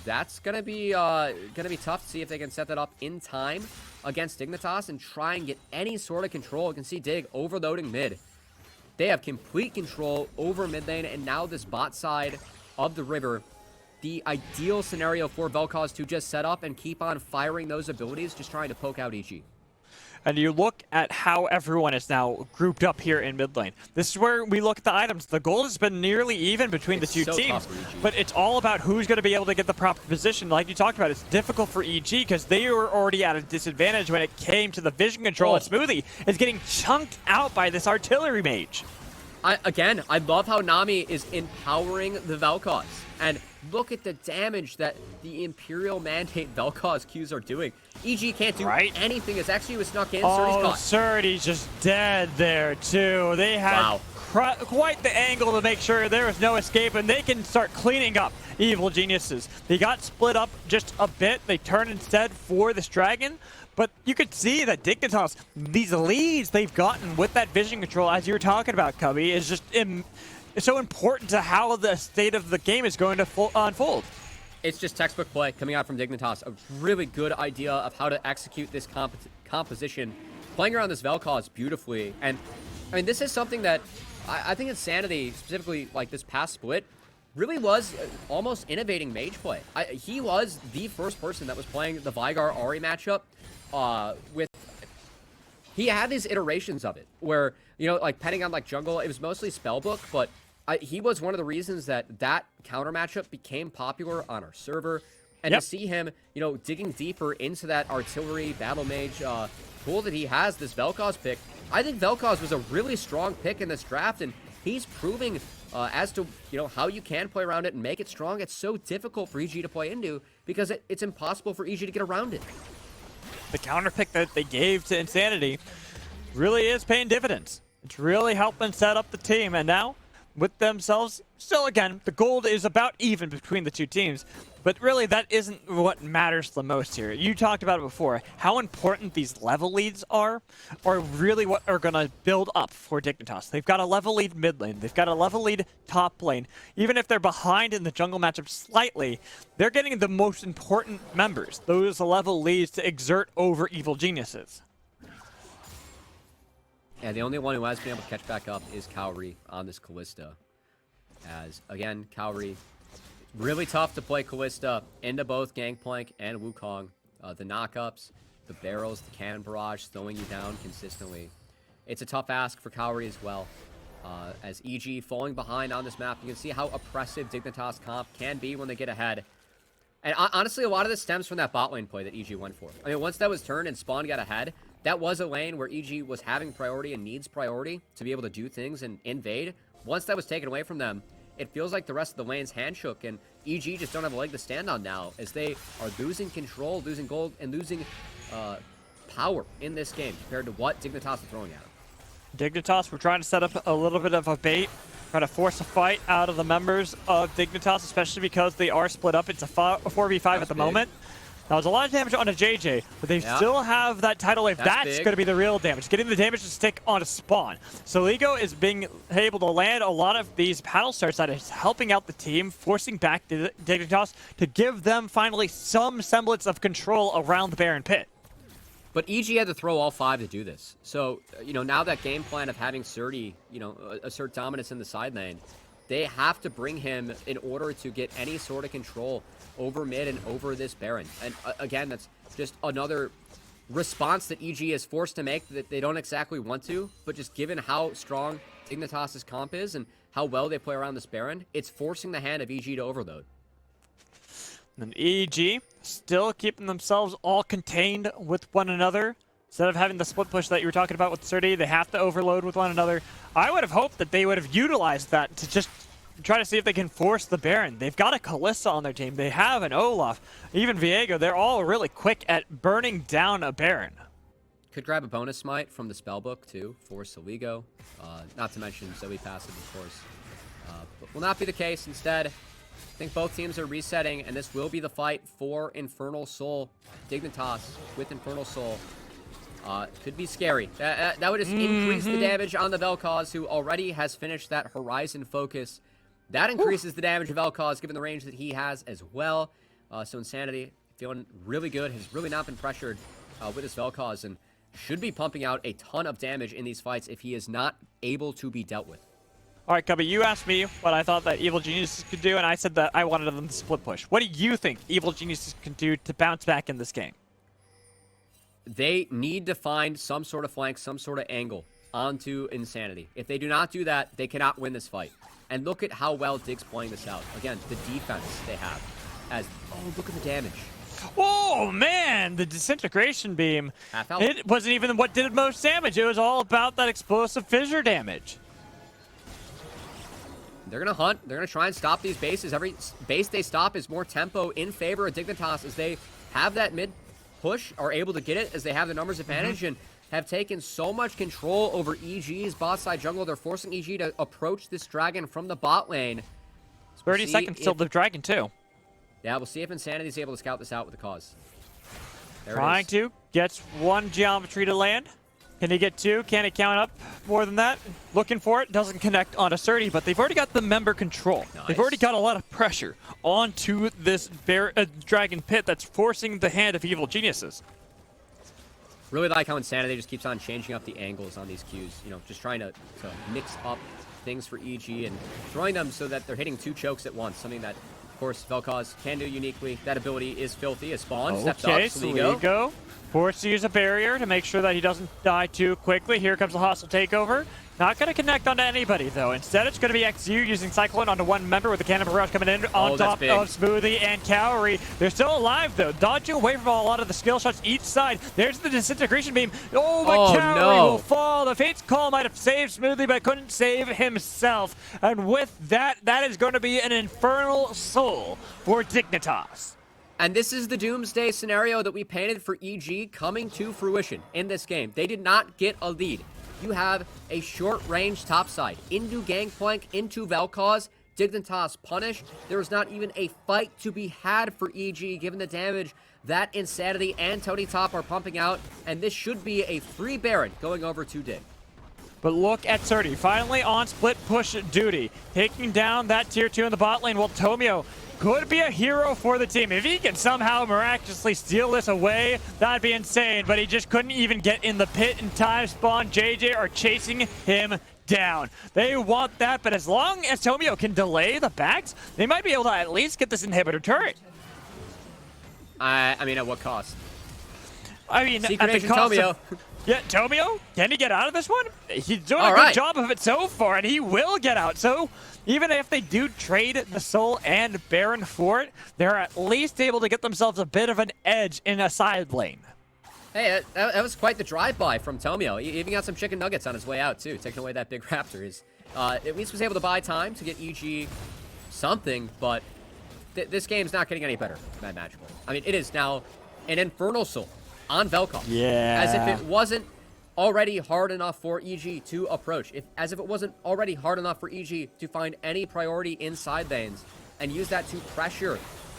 S2: That's gonna be tough to see if they can set that up in time against Dignitas and try and get any sort of control. You can see Dig overloading mid. They have complete control over mid lane, and now this bot side of the river, the ideal scenario for Vel'Koz to just set up and keep on firing those abilities, just trying to poke out EG.
S3: And you look at how everyone is now grouped up here in mid lane. This is where we look at the items. The gold has been nearly even between the two
S2: so
S3: teams,
S2: tough for EG.
S3: but it's all about who's going to be able to get the proper position. Like you talked about, it's difficult for EG because they were already at a disadvantage when it came to the vision control. And Smoothie is getting chunked out by this artillery mage.
S2: Again, I love how Nami is empowering the Vel'Koz. And look at the damage that the Imperial Mandate Vel'Koz Qs are doing. EG can't do anything. It's actually was snuck in.
S3: Surdy's just dead there, too. They had quite the angle to make sure there was no escape, and they can start cleaning up evil geniuses. They got split up just a bit. They turned instead for this dragon. But you could see that Dignitas, these leads they've gotten with that vision control, as you were talking about, Cubby, is just so important to how the state of the game is going to unfold.
S2: It's just textbook play coming out from Dignitas. A really good idea of how to execute this composition. Playing around this Vel'Koz beautifully. And, I mean, this is something that I think Insanity, specifically like this past split, really was almost innovating mage play. He was the first person that was playing the Veigar Ahri matchup. He had these iterations of it where, you know, like depending on like jungle, it was mostly spellbook, but he was one of the reasons that counter matchup became popular on our server. And to see him, you know, digging deeper into that artillery battle mage pool that he has, this Vel'Koz pick, I think Vel'Koz was a really strong pick in this draft, and he's proving as to, you know, how you can play around it and make it strong. It's so difficult for EG to play into because it's impossible for EG to get around it.
S3: The counter pick that they gave to Insanity really is paying dividends. It's really helping set up the team, and now with themselves, still again, the gold is about even between the two teams, but really that isn't what matters the most here. You talked about it before, how important these level leads are really what are going to build up for Dignitas. They've got a level lead mid lane, they've got a level lead top lane. Even if they're behind in the jungle matchup slightly, they're getting the most important members, those level leads to exert over evil geniuses.
S2: Yeah, the only one who has been able to catch back up is Kaori on this Kalista. As, again, Kaori, really tough to play Kalista into both Gangplank and Wukong. The knockups, the barrels, the cannon barrage, slowing you down consistently. It's a tough ask for Kaori as well. As EG falling behind on this map, you can see how oppressive Dignitas comp can be when they get ahead. And honestly, a lot of this stems from that bot lane play that EG went for. I mean, once that was turned and Spawn got ahead, that was a lane where EG was having priority and needs priority to be able to do things and invade. Once that was taken away from them, it feels like the rest of the lane's handshook, and EG just don't have a leg to stand on now, as they are losing control, losing gold, and losing power in this game compared to what Dignitas is throwing at them.
S3: Dignitas, we're trying to set up a little bit of a bait, trying to force a fight out of the members of Dignitas, especially because they are split up. It's a 4v5 at the moment. Now, there's a lot of damage on a JJ, but they still have that tidal wave. That's going to be the real damage. Getting the damage to stick on a Spawn. So Ligo is being able to land a lot of these paddle starts that is helping out the team, forcing back Dignitas to give them finally some semblance of control around the Baron Pit.
S2: But EG had to throw all 5 to do this. So, you know, now that game plan of having Surdy, you know, assert dominance in the side lane, they have to bring him in order to get any sort of control over mid and over this Baron. And again, that's just another response that EG is forced to make that they don't exactly want to, but just given how strong Dignitas' comp is and how well they play around this Baron, it's forcing the hand of EG to overload.
S3: And EG still keeping themselves all contained with one another. Instead of having the split push that you were talking about with Surdy, they have to overload with one another. I would have hoped that they would have utilized that to just try to see if they can force the Baron. They've got a Kalista on their team. They have an Olaf. Even Viego. They're all really quick at burning down a Baron.
S2: Could grab a bonus smite from the spellbook, too, for Soligo. Not to mention Zoe passive, of course. But will not be the case. Instead, I think both teams are resetting, and this will be the fight for Infernal Soul. Dignitas with Infernal Soul. Could be scary. That would just increase the damage on the Vel'Koz, who already has finished that Horizon focus. That increases the damage of Vel'Koz, given the range that he has as well. So Insanity feeling really good. Has really not been pressured with his Vel'Koz, and should be pumping out a ton of damage in these fights if he is not able to be dealt with.
S3: All right, Cubby, you asked me what I thought that Evil Geniuses could do, and I said that I wanted them to split push. What do you think Evil Geniuses can do to bounce back in this game?
S2: They need to find some sort of flank, some sort of angle onto Insanity. If they do not do that, they cannot win this fight. And look at how well Dig's playing this out. Again, the defense they have. Look at the damage.
S3: Oh, man, the disintegration beam.
S2: Half health.
S3: It wasn't even what did most damage. It was all about that explosive fissure damage.
S2: They're going to hunt. They're going to try and stop these bases. Every base they stop is more tempo in favor of Dignitas, as they have that mid push, are able to get it, as they have the numbers advantage, and have taken so much control over EG's bot side jungle. They're forcing EG to approach this dragon from the bot lane.
S3: 30 seconds till the dragon, too.
S2: Yeah, we'll see if Insanity is able to scout this out with the cause. There
S3: Trying to. Gets one geometry to land. Can he get two? Can he count up more than that? Looking for it. Doesn't connect onto Surdy, but they've already got the member control.
S2: Nice.
S3: They've already got a lot of pressure onto this dragon pit that's forcing the hand of Evil Geniuses.
S2: Really like how Insanity just keeps on changing up the angles on these Qs. You know, just trying to mix up things for EG and throwing them so that they're hitting two chokes at once. Something that, of course, Vel'Koz can do uniquely. That ability is filthy. As Spawn steps up.
S3: Okay, Sligo forced to use a barrier to make sure that he doesn't die too quickly. Here comes the hostile takeover. Not going to connect onto anybody, though. Instead, it's going to be XU using Cyclone onto one member with the Cannon Barrage coming in on top of Smoothie and Cowrie. They're still alive, though. Dodging away from a lot of the skill shots each side. There's the Disintegration Beam. Oh, but Cowrie will fall. The Fate's Call might have saved Smoothie, but couldn't save himself. And with that, that is going to be an Infernal Soul for Dignitas.
S2: And this is the doomsday scenario that we painted for EG coming to fruition in this game. They did not get a lead. You have a short-range topside into Gangplank, into Vel'Koz, Dignitas punish. There is not even a fight to be had for EG, given the damage that Insanity and Tony Top are pumping out. And this should be a free Baron going over to Dig.
S3: But look at Surdy, finally on split push duty, taking down that tier 2 in the bot lane, while Tomio could be a hero for the team. If he can somehow miraculously steal this away, that'd be insane, but he just couldn't even get in the pit in time. Spawn, JJ are chasing him down. They want that, but as long as Tomio can delay the backs, they might be able to at least get this inhibitor turret.
S2: I mean, at what cost?
S3: I mean,
S2: Secret
S3: at the
S2: Agent
S3: cost
S2: Tomio.
S3: of... Yeah, Tomio, can he get out of this one? He's doing a good job of it so far, and he will get out. So even if they do trade the Soul and Baron for it, they're at least able to get themselves a bit of an edge in a side lane.
S2: Hey, that was quite the drive-by from Tomio. He even got some chicken nuggets on his way out, too, taking away that big raptor. At least was able to buy time to get EG something, but this game's not getting any better than Magical. I mean, it is now an Infernal Soul on Vel'Koz.
S3: Yeah.
S2: As if it wasn't already hard enough for EG to approach. As if it wasn't already hard enough for EG to find any priority inside lanes and use that to pressure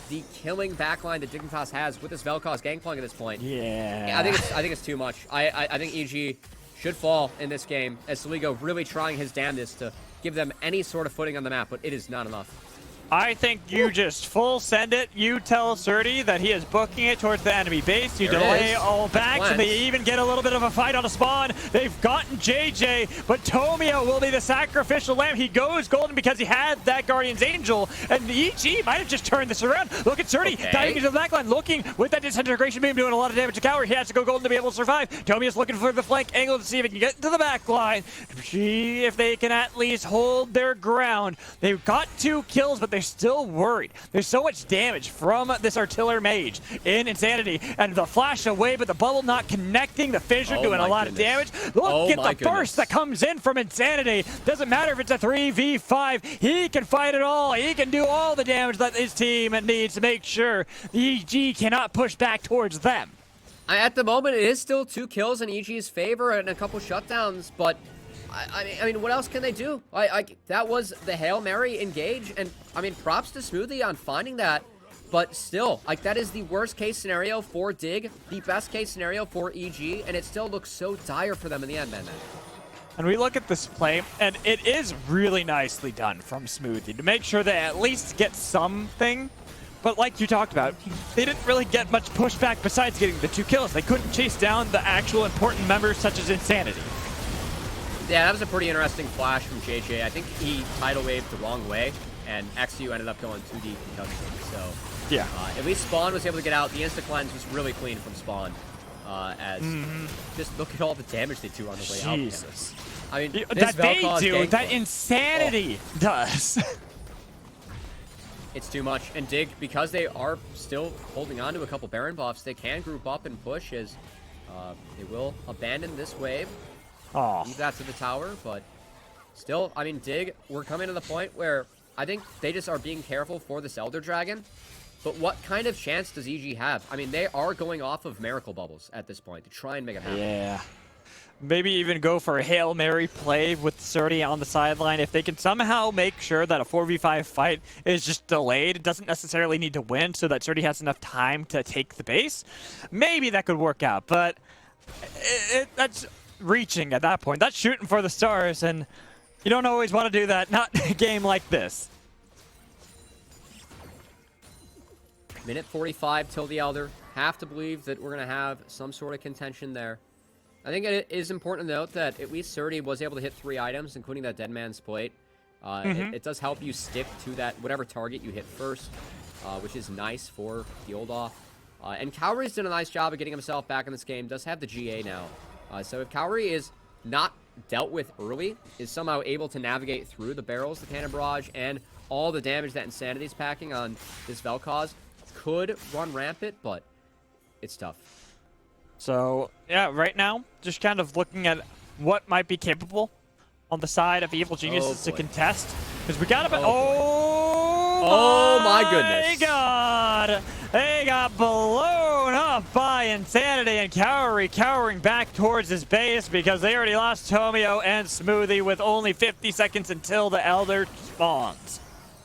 S2: the killing backline that Dignitas has with this Vel'Koz Gangplank at this point.
S3: Yeah.
S2: I think it's too much. I think EG should fall in this game, as Sligo really trying his damnedest to give them any sort of footing on the map, but it is not enough.
S3: I think you just full send it. You tell Surdy that he is booking it towards the enemy base. You delay all backs, and they even get a little bit of a fight on a spawn. They've gotten JJ, but Tomio will be the sacrificial lamb. He goes golden because he had that Guardian's Angel, and the EG might have just turned this around. Look at Surdy diving into the backline, looking with that disintegration beam, doing a lot of damage to Cowrie. He has to go golden to be able to survive. Tomio's looking for the flank angle to see if he can get into the backline. See if they can at least hold their ground. They've got 2 kills, but they're still worried. There's so much damage from this Artiller Mage in Insanity, and the flash away, but the bubble not connecting. The fissure doing a lot of damage. Look at the burst that comes in from Insanity. Doesn't matter if it's a 3v5. He can fight it all. He can do all the damage that his team needs to make sure the EG cannot push back towards them.
S2: At the moment, it is still 2 kills in EG's favor and a couple shutdowns, but I mean, what else can they do? That was the Hail Mary engage, and I mean, props to Smoothie on finding that. But still, like, that is the worst case scenario for Dig, the best case scenario for EG, and it still looks so dire for them in the end, man.
S3: And we look at this play, and it is really nicely done from Smoothie to make sure they at least get something. But like you talked about, they didn't really get much pushback besides getting the 2 kills. They couldn't chase down the actual important members such as Insanity.
S2: Yeah, that was a pretty interesting flash from JJ. I think he tidal waved the wrong way, and XU ended up going too deep because of it. So
S3: yeah,
S2: at least Spawn was able to get out. The insta cleanse was really clean from Spawn. As just look at all the damage they do on the way out.
S3: Jesus.
S2: I mean,
S3: that they do, that Insanity does.
S2: It's too much. And Dig, because they are still holding on to a couple Baron buffs, they can group up and push as they will abandon this wave. Leave that to the tower, but still, I mean, Dig, we're coming to the point where I think they just are being careful for this Elder Dragon. But what kind of chance does EG have? I mean, they are going off of Miracle Bubbles at this point to try and make it happen.
S3: Yeah. Maybe even go for a Hail Mary play with Surdy on the sideline. If they can somehow make sure that a 4v5 fight is just delayed, it doesn't necessarily need to win so that Surdy has enough time to take the base, maybe that could work out. But that's reaching at that point. That's shooting for the stars, and you don't always want to do that, not in a game like this.
S2: Minute 45 till the Elder. Have to believe that we're going to have some sort of contention there. I think it is important to note that at least Surdy was able to hit 3 items, including that Dead Man's Plate. It does help you stick to that whatever target you hit first, which is nice for the Oldoff. And Cowrie's done a nice job of getting himself back in this game. Does have the GA now. So if Cowrie is not dealt with early, is somehow able to navigate through the barrels, the cannon barrage, and all the damage that Insanity's packing on this Vel'Koz, could run rampant, but it's tough.
S3: So, yeah, right now, just kind of looking at what might be capable on the side of Evil Geniuses to contest. Because we got a bit... Oh
S2: my goodness.
S3: God! They got blown up by Insanity, and Cowrie cowering back towards his base because they already lost Tomio and Smoothie with only 50 seconds until the Elder spawns.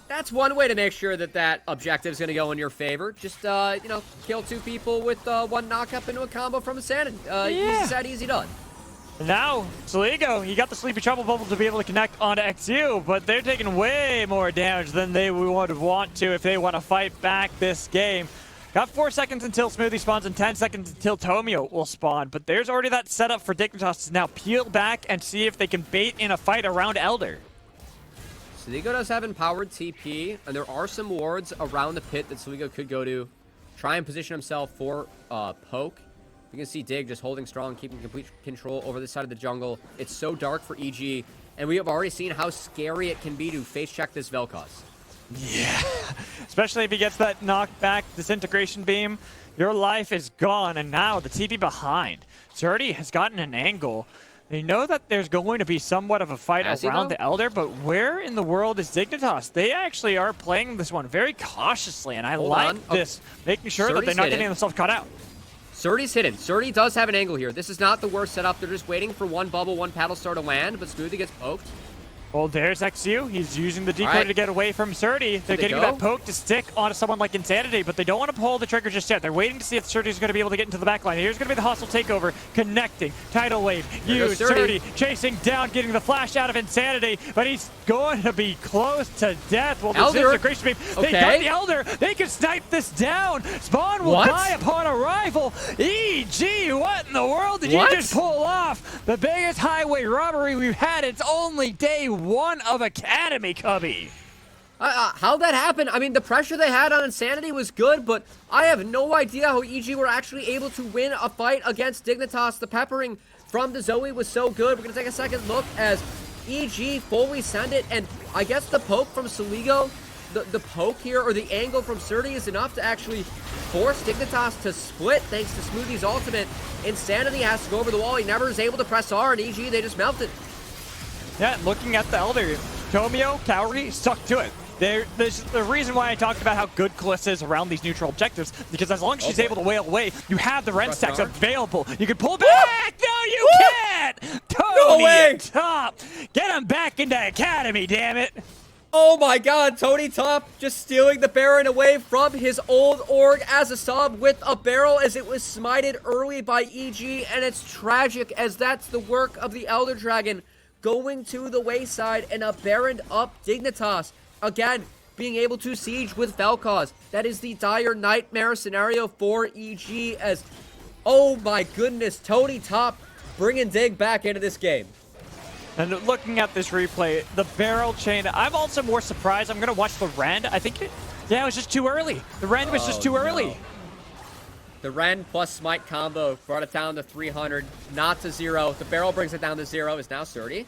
S2: That's one way to make sure that that objective is going to go in your favor. Just, you know, kill 2 people with 1 knock-up into a combo from Insanity. Easy said, easy done.
S3: Now, Saligo, he got the Sleepy Trouble Bubble to be able to connect onto XU, but they're taking way more damage than they would want to if they want to fight back this game. Got 4 seconds until Smoothie spawns and 10 seconds until Tomio will spawn, but there's already that setup for Dignitas to now peel back and see if they can bait in a fight around Elder.
S2: Saligo does have empowered TP, and there are some wards around the pit that Saligo could go to. Try and position himself for poke. You can see Dig just holding strong, keeping complete control over this side of the jungle. It's so dark for EG, and we have already seen how scary it can be to face check this Vel'Koz.
S3: Yeah, especially if he gets that knockback disintegration beam. Your life is gone, and now the TP behind. Surdy has gotten an angle. They know that there's going to be somewhat of a fight around the Elder, but where in the world is Dignitas? They actually are playing this one very cautiously, and I like this, making sure that they're not getting themselves caught out.
S2: Surdy's hidden. Surdy does have an angle here. This is not the worst setup. They're just waiting for 1 bubble, 1 paddle star to land, but Smoothie gets poked.
S3: Well, there's XU. He's using the decoy to get away from Surdy. They're getting that poke to stick onto someone like Insanity, but they don't want to pull the trigger just yet. They're waiting to see if Surdy's going to be able to get into the backline. Here's going to be the hostile takeover, connecting, tidal wave, use Surdy, chasing down, getting the flash out of Insanity, but he's going to be close to death. Well, this is a great beam. They got the Elder. They can snipe this down. Spawn will die upon arrival. EG, what in the world did you just pull off? The biggest highway robbery we've had. It's only day 1 of Academy, Cubby.
S2: How'd that happen? I mean, the pressure they had on Insanity was good, but I have no idea how EG were actually able to win a fight against Dignitas. The peppering from the Zoe was so good. We're going to take a second look as EG fully send it, and I guess the poke from Saligo, the poke here, or the angle from Surdy is enough to actually force Dignitas to split thanks to Smoothie's ultimate. Insanity has to go over the wall. He never is able to press R, and EG, they just melted.
S3: Yeah, looking at the Elder, Tomio, Cowrie, stuck to it. There's the reason why I talked about how good Kalista is around these neutral objectives, because as long as she's able to wail away, you have the red stacks available. You can pull back! No, you can't! Tony
S2: way!
S3: Top. Get him back into Academy, damn it.
S2: Oh my god, Tony Top just stealing the Baron away from his old org as a sub with a barrel as it was smited early by EG, and it's tragic as that's the work of the Elder Dragon going to the wayside and a Baron up Dignitas. Again, being able to siege with Vel'Koz. That is the dire nightmare scenario for EG as, oh my goodness, Tony Top bringing Dig back into this game.
S3: And looking at this replay, the barrel chain, I'm also more surprised. I'm going to watch the Rend. I think it was just too early. The Rend was just too early.
S2: The Rend plus Smite combo brought it down to 300, not to 0. The barrel brings it down to 0. Is now 30.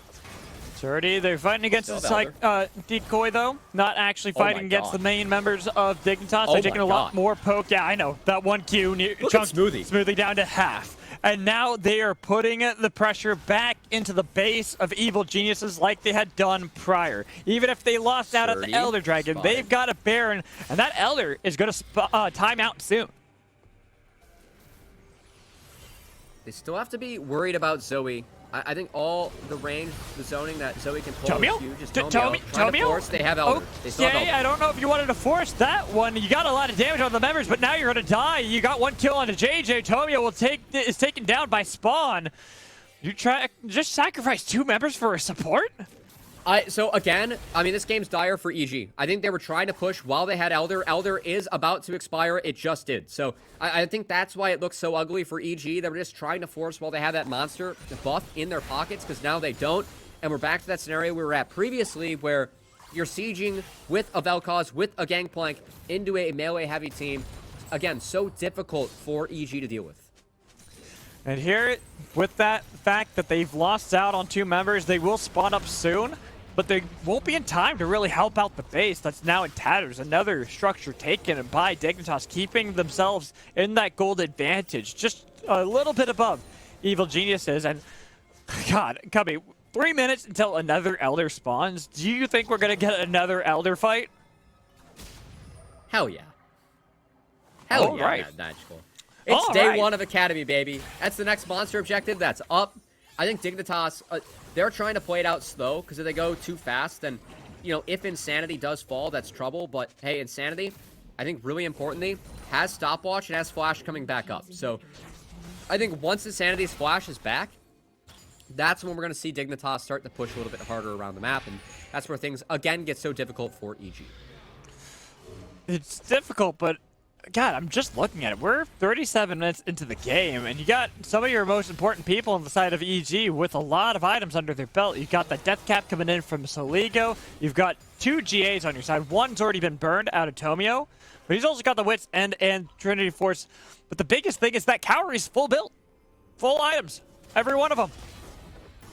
S3: 30. They're fighting against
S2: Still
S3: the decoy, though. Not actually fighting against the main members of Dignitas.
S2: Oh
S3: They're taking
S2: my
S3: a lot
S2: God.
S3: more poke. Yeah, I know. That one Q
S2: Look at Smoothie.
S3: Smoothie down to half. And now they are putting the pressure back into the base of Evil Geniuses like they had done prior. Even if they lost out at the Elder Dragon, they've got a Baron, and that Elder is going to time out soon.
S2: They still have to be worried about Zoe. I think all the range, the zoning that Zoe can pull is huge. Is Tomio trying to force. They have Elder. They still have Elder.
S3: I don't know if you wanted to force that one. You got a lot of damage on the members, but now you're going to die. You got one kill on a JJ. Tomio is taken down by Spawn. You just sacrifice 2 members for a support?
S2: So again, I mean, this game's dire for EG. I think they were trying to push while they had Elder. Elder is about to expire. It just did. So I think that's why it looks so ugly for EG. They were just trying to force while they had that monster buff in their pockets, because now they don't. And we're back to that scenario we were at previously where you're sieging with a Vel'Koz, with a Gangplank into a melee-heavy team. Again, so difficult for EG to deal with.
S3: And here, with that fact that they've lost out on 2 members, they will spawn up soon. But they won't be in time to really help out the base that's now in tatters. Another structure taken by Dignitas, keeping themselves in that gold advantage, just a little bit above Evil Geniuses. And God, Cubby, 3 minutes until another Elder spawns. Do you think we're going to get another Elder fight?
S2: Hell yeah. Hell yeah,
S3: right.
S2: magical. It's day 1 of Academy, baby. That's the next monster objective that's up. I think Dignitas, they're trying to play it out slow, because if they go too fast, then, you know, if Insanity does fall, that's trouble. But, hey, Insanity, I think really importantly, has Stopwatch and has Flash coming back up. So, I think once Insanity's Flash is back, that's when we're going to see Dignitas start to push a little bit harder around the map. And that's where things, again, get so difficult for EG.
S3: It's difficult, but God, I'm just looking at it. We're 37 minutes into the game, and you got some of your most important people on the side of EG with a lot of items under their belt. You've got the death cap coming in from Soligo. You've got 2 GAs on your side. One's already been burned out of Tomio, but he's also got the Wits and Trinity Force. But the biggest thing is that Cowrie's full build. Full items. Every one of them.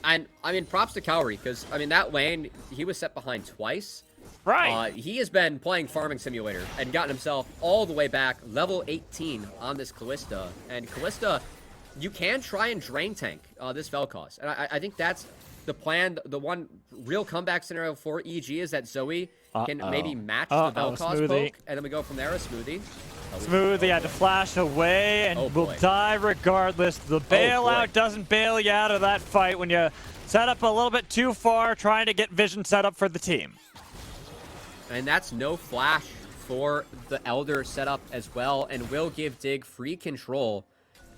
S2: And, I mean, props to Cowrie, because, I mean, that lane, he was set behind twice.
S3: Right.
S2: He has been playing Farming Simulator and gotten himself all the way back, level 18 on this Callista. And Callista, you can try and drain tank this Vel'Koz. And I think that's the plan. The one real comeback scenario for EG is that Zoe can maybe match the Vel'Koz poke. And then we go from there with Smoothie.
S3: Smoothie had to flash away and will die regardless. The bailout doesn't bail you out of that fight when you set up a little bit too far trying to get vision set up for the team.
S2: And that's no flash for the Elder setup as well, and will give Dig free control,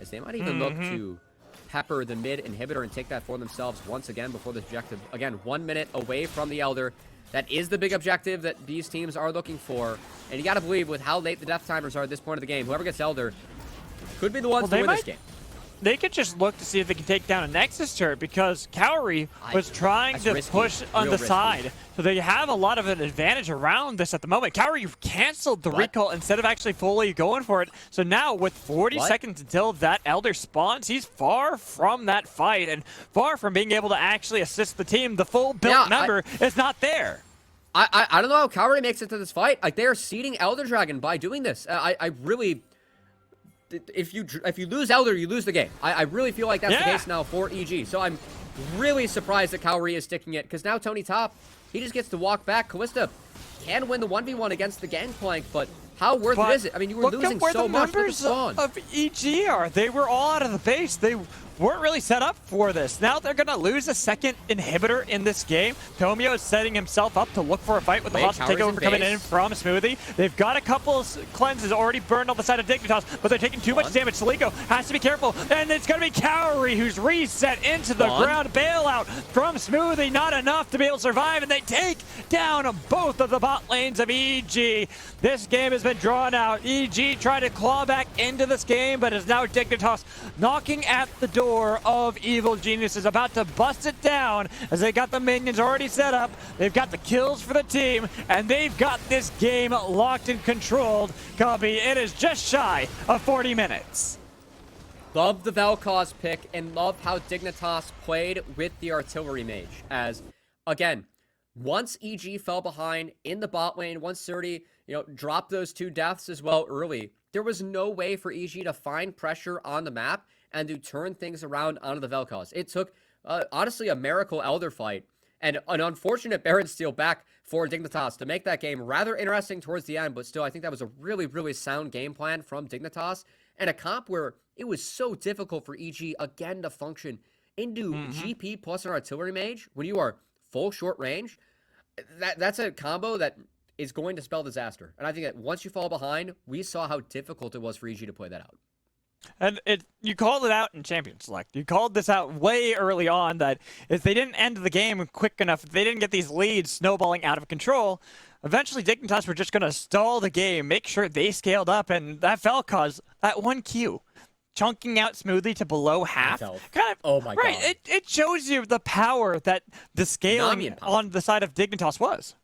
S2: as they might even look to pepper the mid inhibitor and take that for themselves once again before this objective. Again, 1 minute away from the Elder. That is the big objective that these teams are looking for. And you got to believe with how late the death timers are at this point of the game, whoever gets Elder could be the ones to win this game.
S3: They could just look to see if they can take down a Nexus turret, because Cowrie was trying to push on the side. So they have a lot of an advantage around this at the moment. Cowrie canceled the recall instead of actually fully going for it. So now with 40 seconds until that Elder spawns, he's far from that fight and far from being able to actually assist the team. The full built member is not there.
S2: I don't know how Cowrie makes it to this fight. Like, they are seeding Elder Dragon by doing this. I really... If you lose Elder, you lose the game. I really feel like that's the case now for EG. So I'm really surprised that Cowrie is sticking it, because now Tony Top, he just gets to walk back. Callista can win the 1v1 against the Gangplank, but how worth it is it? I mean, you were losing so much with the spawn.
S3: Of EG are. They were all out of the base. They weren't really set up for this. Now they're going to lose a second inhibitor in this game. Tomio is setting himself up to look for a fight with the hostile takeover coming in from Smoothie. They've got a couple cleanses already burned on the side of Dignitas, but they're taking too much damage. Saligo has to be careful, and it's going to be Cowrie who's reset into the ground. Bailout from Smoothie, not enough to be able to survive, and they take down both of the bot lanes of EG. This game has been drawn out. EG tried to claw back into this game, but is now Dignitas knocking at the door of Evil Genius, is about to bust it down as they got the minions already set up. They've got the kills for the team, and they've got this game locked and controlled. Copy, it is just shy of 40 minutes.
S2: Love the Vel'Koz pick and love how Dignitas played with the artillery mage. As, again, once EG fell behind in the bot lane, 130, dropped those 2 deaths as well early, there was no way for EG to find pressure on the map and to turn things around onto the Vel'Koz. It took, honestly, a miracle Elder fight and an unfortunate Baron steal back for Dignitas to make that game rather interesting towards the end, but still, I think that was a really, really sound game plan from Dignitas, and a comp where it was so difficult for EG, again, to function into GP plus an artillery mage when you are full short range. That's a combo that is going to spell disaster. And I think that once you fall behind, we saw how difficult it was for EG to play that out.
S3: And you called it out in Champion Select. You called this out way early on that if they didn't end the game quick enough, if they didn't get these leads snowballing out of control, eventually Dignitas were just going to stall the game, make sure they scaled up, and that Vel'Koz, that 1 Q, chunking out Smoothly to below half. Kind of,
S2: oh my god.
S3: It shows you the power that the scaling on the side of Dignitas was.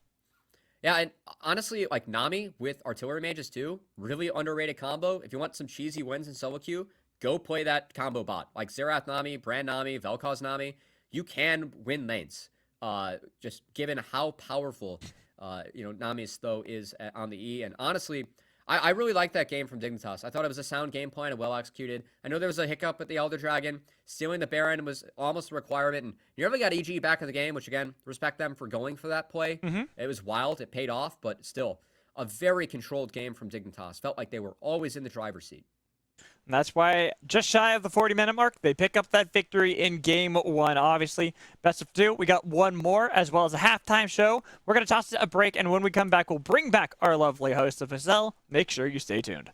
S2: Yeah, and honestly, like Nami with artillery mages too, really underrated combo. If you want some cheesy wins in solo queue, go play that combo bot. Like Xerath Nami, Brand Nami, Vel'Koz Nami. You can win lanes. Just given how powerful Nami's though is on the E. And honestly, I really liked that game from Dignitas. I thought it was a sound game plan and well executed. I know there was a hiccup with the Elder Dragon. Stealing the Baron was almost a requirement. And you never got EG back in the game, which again, respect them for going for that play. It was wild. It paid off, but still a very controlled game from Dignitas. Felt like they were always in the driver's seat.
S3: And that's why, just shy of the 40-minute mark, they pick up that victory in Game 1. Obviously, best of 2. We got one more, as well as a halftime show. We're going to toss it a break, and when we come back, we'll bring back our lovely host of Hazel. Make sure you stay tuned.